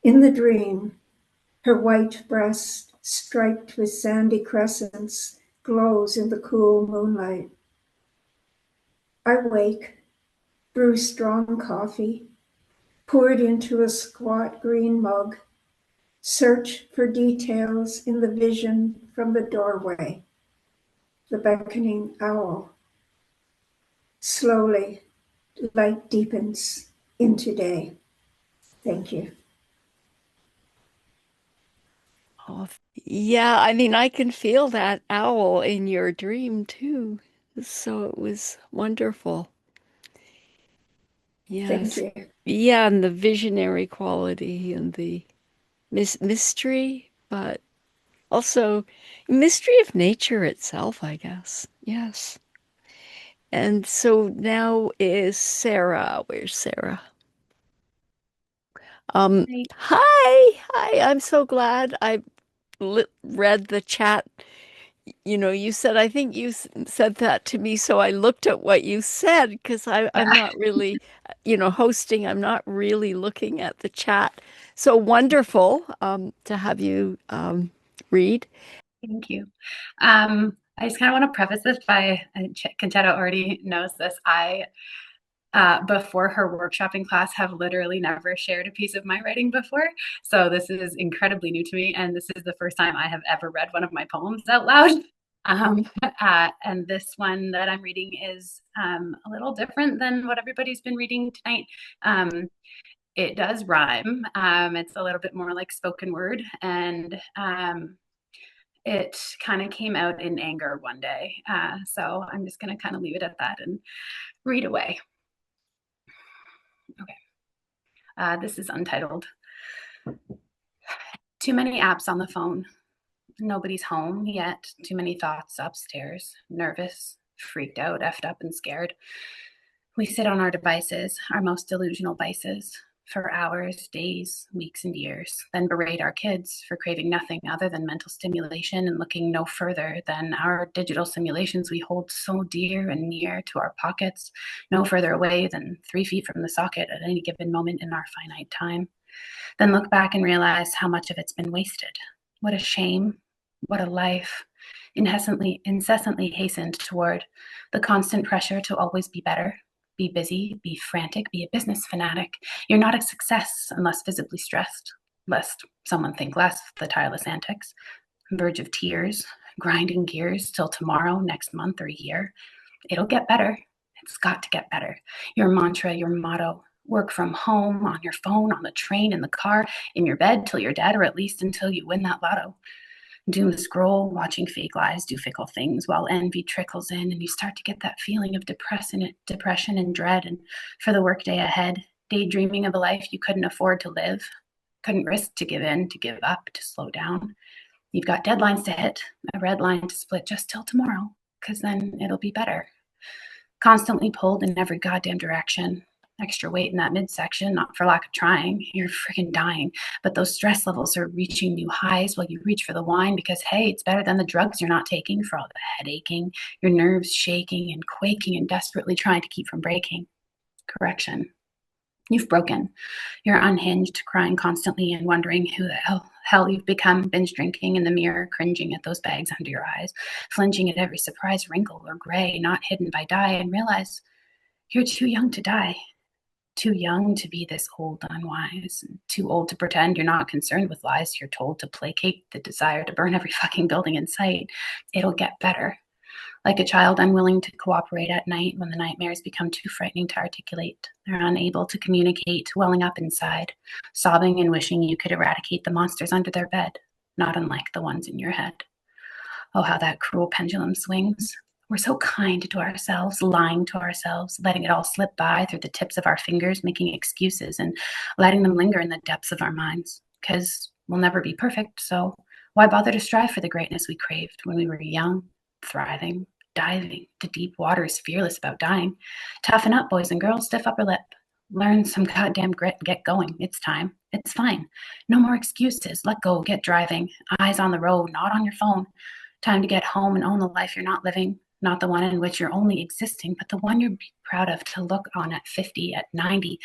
In the dream, her white breast, striped with sandy crescents, glows in the cool moonlight. I wake, brew strong coffee, pour it into a squat green mug, search for details in the vision from the doorway, the beckoning owl. Slowly, light deepens into day. Thank you. Oh, yeah, I mean, I can feel that owl in your dream too. So it was wonderful. Thank Yes. you. Yeah, and the visionary quality and the mystery, but also mystery of nature itself, I guess. Yes. And so now is Sarah. Where's Sarah? Hi. Hi. I'm so glad I read the chat. You know, you said, I think you said that to me, so I looked at what you said because I'm Yeah. not really, hosting. I'm not really looking at the chat. So wonderful to have you read. Thank you. I just kind of want to preface this by, Concetta already knows this. Before her workshopping class, have literally never shared a piece of my writing before. So this is incredibly new to me. And this is the first time I have ever read one of my poems out loud. And this one that I'm reading is a little different than what everybody's been reading tonight. It does rhyme. It's a little bit more like spoken word, and it kind of came out in anger one day. So I'm just going to kind of leave it at that and read away. Okay. This is untitled. Too many apps on the phone. Nobody's home yet. Too many thoughts upstairs. Nervous, freaked out, effed up, and scared. We sit on our devices, our most delusional vices, for hours, days, weeks, and years, then berate our kids for craving nothing other than mental stimulation and looking no further than our digital simulations we hold so dear and near to our pockets, no further away than 3 feet from the socket at any given moment in our finite time. Then look back and realize how much of it's been wasted. What a shame, what a life, incessantly hastened toward the constant pressure to always be better. Be busy, be frantic, be a business fanatic. You're not a success unless visibly stressed, lest someone think less of the tireless antics. Verge of tears, grinding gears till tomorrow, next month, or year. It'll get better. It's got to get better. Your mantra, your motto. Work from home, on your phone, on the train, in the car, in your bed till you're dead, or at least until you win that lotto. Doom scroll, watching fake lies do fickle things while envy trickles in, and you start to get that feeling of depression and dread, and for the workday ahead, daydreaming of a life you couldn't afford to live, couldn't risk to give in, to give up, to slow down. You've got deadlines to hit, a red line to split just till tomorrow, because then it'll be better. Constantly pulled in every goddamn direction. Extra weight in that midsection, not for lack of trying. You're freaking dying. But those stress levels are reaching new highs while you reach for the wine because, hey, it's better than the drugs you're not taking for all the head aching, your nerves shaking and quaking and desperately trying to keep from breaking. Correction. You've broken. You're unhinged, crying constantly and wondering who the hell you've become, binge drinking in the mirror, cringing at those bags under your eyes, flinching at every surprise wrinkle or gray not hidden by dye, and realize you're too young to die. Too young to be this old unwise, and too old to pretend you're not concerned with lies you're told to placate the desire to burn every fucking building in sight. It'll get better. Like a child unwilling to cooperate at night when the nightmares become too frightening to articulate. They're unable to communicate, welling up inside, sobbing and wishing you could eradicate the monsters under their bed, not unlike the ones in your head. Oh, how that cruel pendulum swings. We're so kind to ourselves, lying to ourselves, letting it all slip by through the tips of our fingers, making excuses and letting them linger in the depths of our minds. Because we'll never be perfect, so why bother to strive for the greatness we craved when we were young, thriving, diving to deep waters, fearless about dying? Toughen up, boys and girls, stiff upper lip. Learn some goddamn grit and get going. It's time. It's fine. No more excuses. Let go. Get driving. Eyes on the road, not on your phone. Time to get home and own the life you're not living. Not the one in which you're only existing, but the one you're proud of to look on at 50, at 90,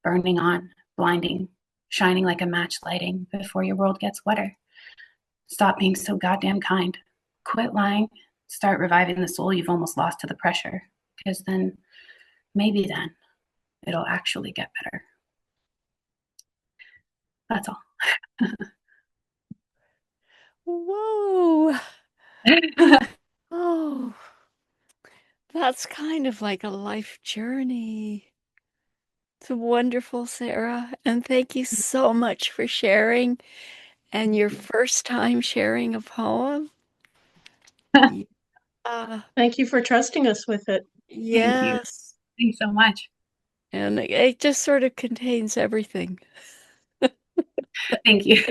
burning on, blinding, shining like a match lighting before your world gets wetter. Stop being so goddamn kind. Quit lying. Start reviving the soul you've almost lost to the pressure, because then, maybe then, it'll actually get better. That's all. Whoa. Oh, that's kind of like a life journey. It's wonderful, Sarah. And thank you so much for sharing and your first time sharing a poem. Thank you for trusting us with it. Yes. Thanks so much. And it just sort of contains everything. Thank you.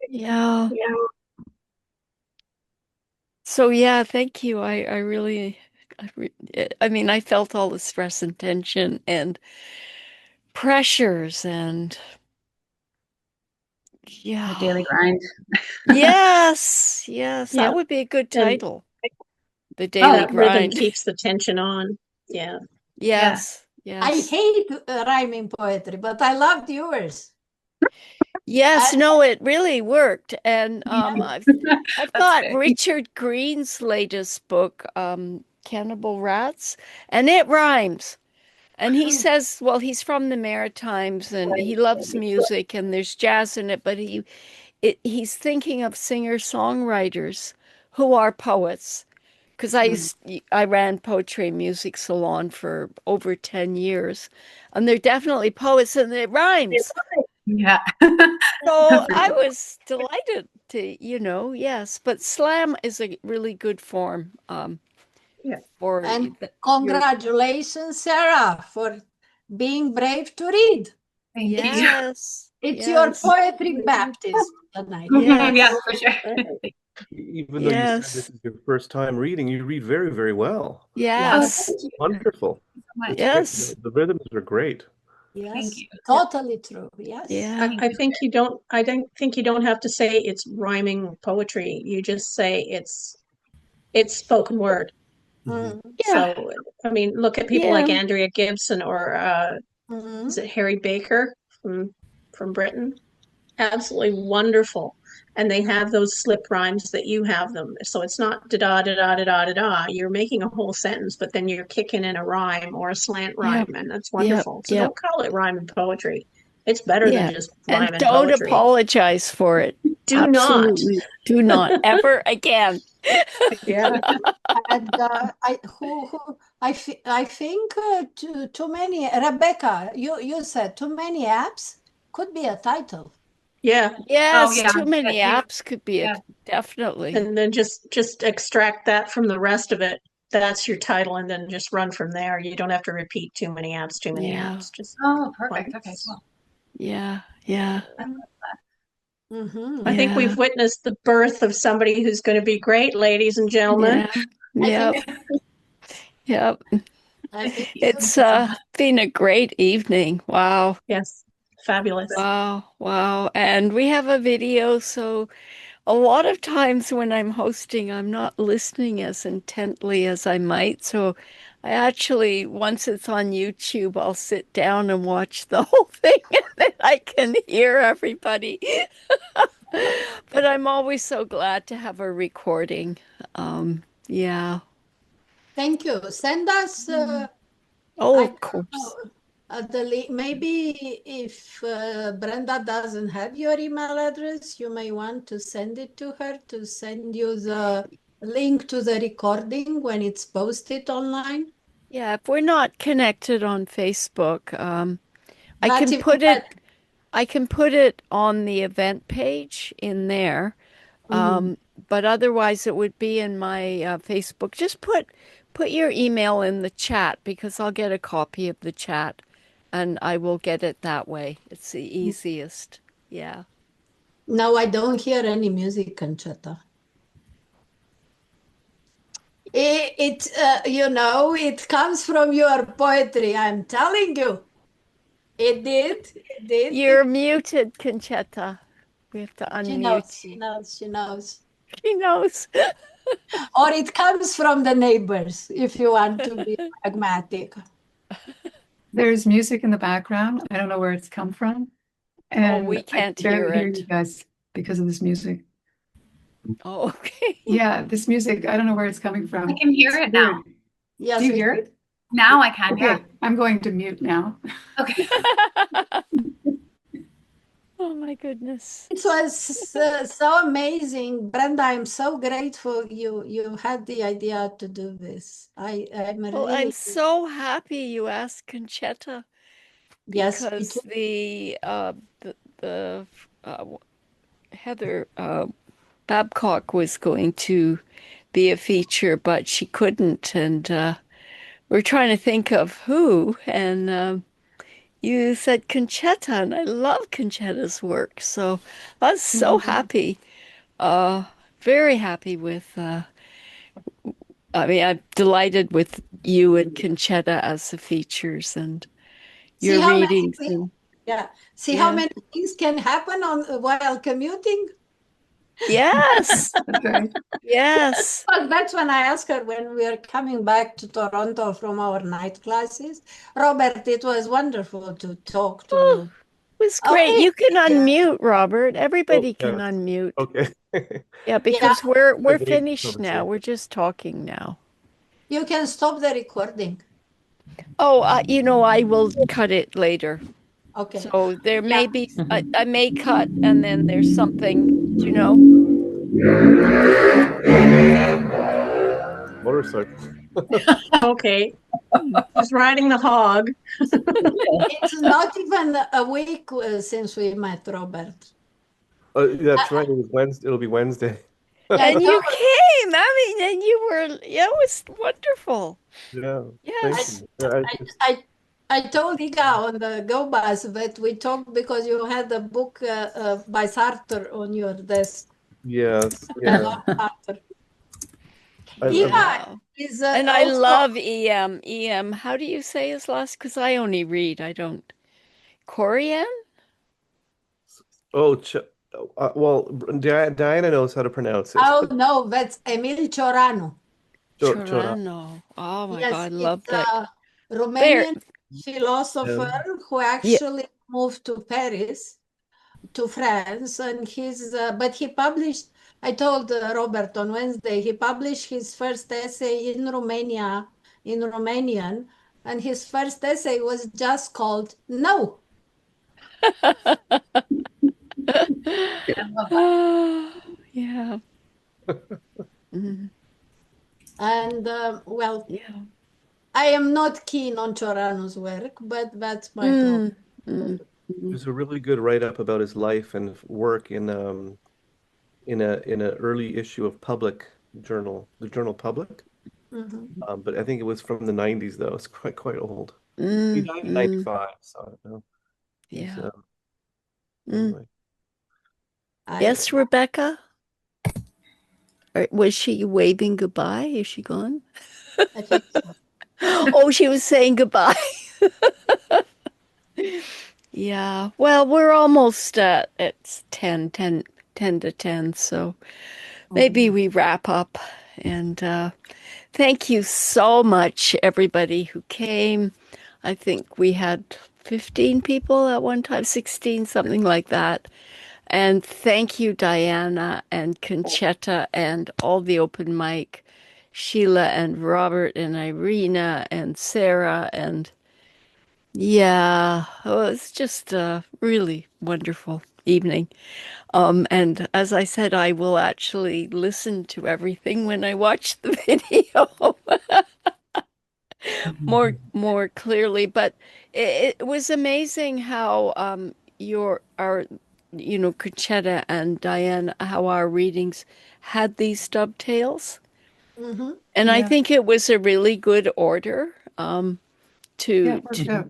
Yeah. So yeah, thank you. I mean, I felt all the stress and tension and pressures and The daily grind. Yes, Yeah. that would be a good And title. The daily that rhythm grind. keeps the tension on. Yeah. Yes, I yes. hate rhyming poetry, but I loved yours. Yes, no, it really worked. And I've That's got good. Richard Green's latest book, Cannibal Rats, and it rhymes. And he says, well, he's from the Maritimes and he loves music and there's jazz in it, but he's thinking of singer-songwriters who are poets. Because I ran poetry and music salon for over 10 years, and they're definitely poets and it rhymes. Yeah. So I was delighted to, yes, but slam is a really good form for And congratulations, Sarah, for being brave to read. Thank you. Yes. It's your yes. poetry baptism tonight. Yes. Yeah, for sure. Even though you said this is your first time reading, you read very, very well. Yes. Wonderful. Much. Yes. The rhythms are great. Yes, Thank you. totally true. Yes. Yeah. I think you don't have to say it's rhyming poetry. You just say it's spoken word. Mm. Yeah. So I mean, look at people like Yeah. Andrea Gibson or Mhm. is it Harry Baker from Britain? Absolutely wonderful. And they have those slip rhymes that you have them. So it's not da da da da da da da da. You're making a whole sentence, but then you're kicking in a rhyme or a slant rhyme, and that's wonderful. So don't call it rhyme and poetry. It's better than Yeah. just And rhyme and don't poetry. apologize for it. Do not. Absolutely. Do not ever again. Yeah. And I think too many. Rebecca, you said too many apps could be a title. Yeah. Yes, yeah. too many Yeah. apps could be Yeah. it. Definitely. And then just extract that from the rest of it. That's your title, and then just run from there. You don't have to repeat too many apps, Yeah. Just Oh, perfect. Okay, once. cool. Yeah. Yeah. Mhm. I think we've Yeah. witnessed the birth of somebody who's going to be great, ladies and gentlemen. Yeah. I Yep. Yep. I think It's so. been a great evening. Wow. Yes. Fabulous. Wow. Wow. And we have a video, so a lot of times when I'm hosting, I'm not listening as intently as I might. So I actually, once it's on YouTube, I'll sit down and watch the whole thing and then I can hear everybody. But I'm always so glad to have a recording. Yeah. Thank you. Send us. Oh, I of don't course. know, the link. Maybe if Brenda doesn't have your email address, you may want to send it to her to send you the link to the recording when it's posted online. Yeah, if we're not connected on Facebook, I That's can even put better. it on the event page in there. Mhm. But otherwise it would be in my Facebook. Just put your email in the chat because I'll get a copy of the chat and I will get it that way. It's the easiest. Yeah. No, I don't hear any music, Concetta. It comes from your poetry. I'm telling you, it did. It did. You're muted, Concetta. We have to She knows. unmute She you. knows. She knows. She knows. Or it comes from the neighbors, if you want to be pragmatic. There's music in the background. I don't know where it's come from. Oh, we And I can't can barely hear hear you it. guys because of this music. Oh, okay. Yeah, this music, I don't know where it's coming from. I can hear It's it now. weird. Yes, Do you we hear it? Now I can, yeah. Okay, I'm going to mute now. Okay. Oh my goodness. It was so amazing, Brenda. I'm so grateful you had the idea to do this. I'm Well, I'm really so happy you asked Concetta yes, me because too. the Heather Babcock was going to be a feature, but she couldn't, and we're trying to think of who, and you said Concetta, and I love Concetta's work, so I was so happy, very happy with. I mean, I'm delighted with you and Concetta as the features and See your how many readings, and yeah. See how yeah, many things can happen on while commuting? yes, That's right. yes. Well, that's when I asked her when we are coming back to Toronto from our night classes. Robert, it was wonderful to talk to Oh, you. it was Oh, great. You can yeah. unmute, Robert. Oh, Everybody can yeah. unmute. Okay. Yeah, Yeah, because we're Great finished now. conversation. We're just talking now. you can stop the recording. Oh, I will cut it later. Okay. So there Yeah. may be, I may cut, and then there's something, you know. Motorcycle. Okay. Who's riding the hog? It's not even a week since we met, Robert. That's right. It was Wednesday. It'll be Wednesday. Yeah, And you came. I mean, and you were, yeah, it was wonderful. Yeah. Thank Yes. you. Yeah, I told Iga on the Go Bus that we talked because you had a book by Sartre on your desk. yes. Yeah. Sartre. I, Iga Wow. is And I also love EM. EM, how do you say his last? Because I only read, I don't. Corian? oh, well, Diana knows how to pronounce it. oh no, that's Emil Cioranu. Chora. Chorano. Oh my Yes, God, love it's that. a There. Romanian philosopher who Yeah. actually moved to Paris, to France, and but he published. I told Robert on Wednesday he published his first essay in Romania in Romanian, and his first essay was just called "No." Yeah. Mhm. And well, Yeah. I am not keen on Ciorano's work, but that's my problem. There's a really good write-up about his life and work in a early issue of Public journal, the journal Public. Mhm. But I think it was from the 90s though. It's quite old. He Mm, died in mm, 95, so I don't know. He's yeah. anyway. Yes, Rebecca? Or was she waving goodbye? Is she gone? I think so. Oh, she was saying goodbye. Yeah. Well, we're almost it's 10 to 10, so maybe we wrap up. And thank you so much, everybody who came. I think we had 15 people at one time, 16, something like that. And thank you, Diana and Concetta and all the open mic, Sheila and Robert and Irena and Sarah. And yeah, it's just a really wonderful evening. And as I said, I will actually listen to everything when I watch the video more clearly. But it was amazing how our Concetta and Diane, how our readings had these dovetails. And I think it was a really good order Yeah, it worked out.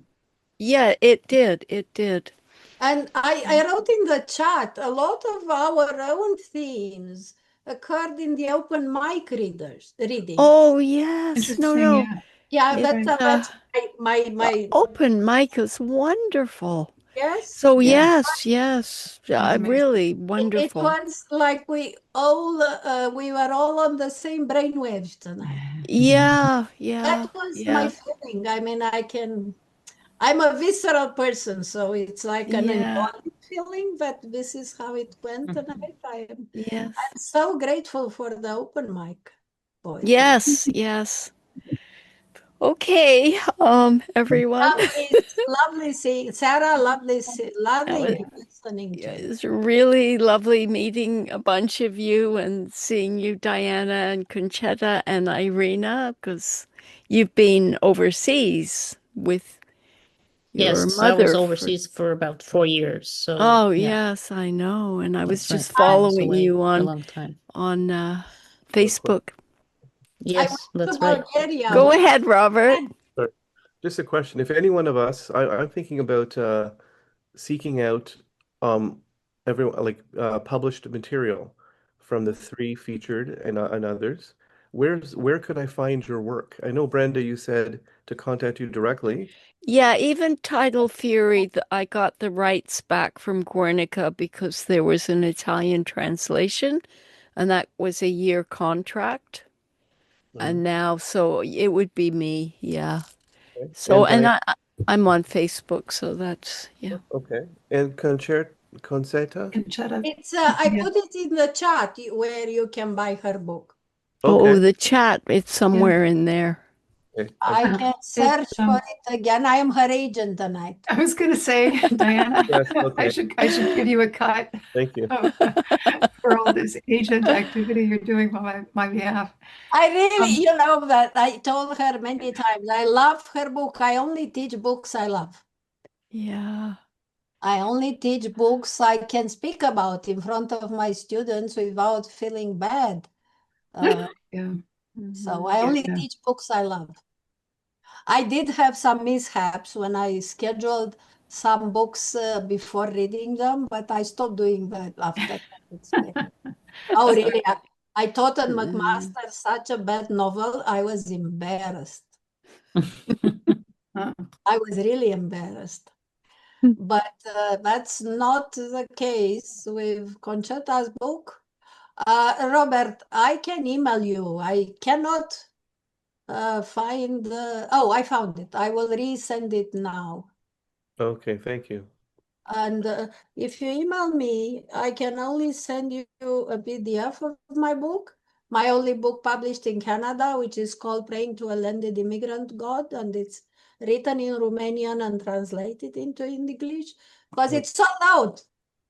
Yeah, it did. It did. And I wrote in the chat, a lot of our own themes occurred in the open mic reading. Oh, yes. Interesting, No. yeah. Yeah, It, that's my open mic is wonderful. yes. So Yeah. yes, Amazing. really It wonderful. was like we were all on the same brainwaves tonight. Yeah. That was my feeling. I mean, I'm a visceral person, so it's like an embodied feeling, but this is how it went tonight. I'm so grateful for the open mic, boys. Yes. Okay, everyone. Lovely seeing Sarah, lovely listening to you. It's really lovely meeting a bunch of you and seeing you, Diana and Concetta and Irena, because you've been overseas with your Yes, I mother. was overseas for about 4 years. So Oh, yeah, yes, I know. And I was that's just right. I was following away you a long time. on Facebook. Yes, that's to right. Bulgaria. Go ahead, Robert. Just a question. If any one of us, I'm thinking about seeking out everyone like published material from the three featured and others. Where could I find your work? I know, Brenda, you said to contact you directly. Yeah, even Tidal Fury, I got the rights back from Guernica because there was an Italian translation, and that was a year contract. And now, so it would be me, yeah. Okay. So, And I'm on Facebook, so that's, yeah. okay. And Concetta? It's I put it in the chat where you can buy her book. Oh, Okay. the chat, it's somewhere in there. Okay. I can search for it again. I am her agent tonight. I was going to say, Diana, Yes, okay. I should give you a cut Thank you. for all this agent activity you're doing on my behalf. I really, you know, that I told her many times, I love her book. I only teach books I love. Yeah. I only teach books I can speak about in front of my students without feeling bad. So I only teach books I love. I did have some mishaps when I scheduled some books before reading them, but I stopped doing that after that experience. Oh, really? I taught at McMaster such a bad novel, I was embarrassed. I was really embarrassed. But that's not the case with Concetta's book. Robert, I can email you. I cannot find oh, I found it. I will resend it now. Okay, thank you. And if you email me, I can only send you a PDF of my book, my only book published in Canada, which is called Praying to a Landed Immigrant God, and it's written in Romanian and translated into English. because it's sold out.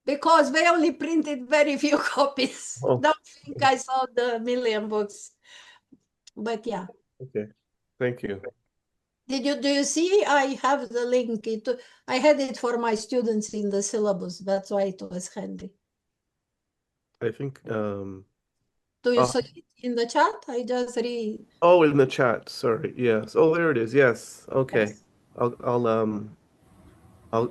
Because they only printed very few copies. Oh. Don't think I sold a million books. But yeah. Okay. Thank you. Do you see? I have the link. I had it for my students in the syllabus. That's why it was handy. I think Do you see it in the chat? I just read. oh, in the chat. Sorry. Yes. Oh, there it is. Yes. Okay. Yes. I'll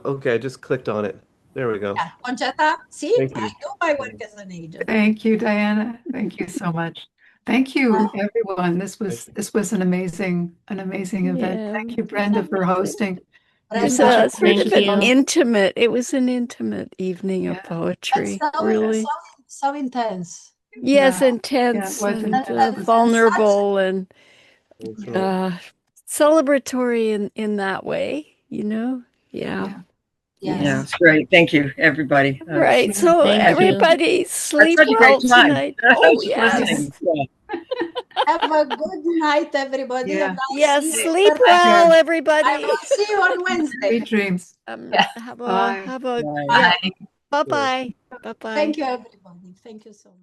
okay, I just clicked on it. There we go. Yeah, Concetta, see, Thank you. I do my work as an agent. Thank you, Diana. Thank you so much. Thank you, everyone. This was an amazing event. Yeah. Thank you, Brenda, for hosting. It was Brenda, a sort of an you. it was an intimate evening of Yeah. poetry, that's really. so intense. Yes, Yeah. intense Yeah, it was and intense. vulnerable and That's right. celebratory in that way, you know? Yeah. Yes. Yeah, it's great. Thank you, everybody. Right. So Thank you. everybody sleep such a well great time. tonight. Oh, Just yes. listening. Yeah. Have a good night, everybody. Yeah. And I'll Yes, see you sleep later. well, I everybody. will see you on Wednesday. Sweet dreams. Have a Bye. have a Bye. yeah. Bye. Bye-bye. Bye-bye. Thank you, everybody. Thank you so much.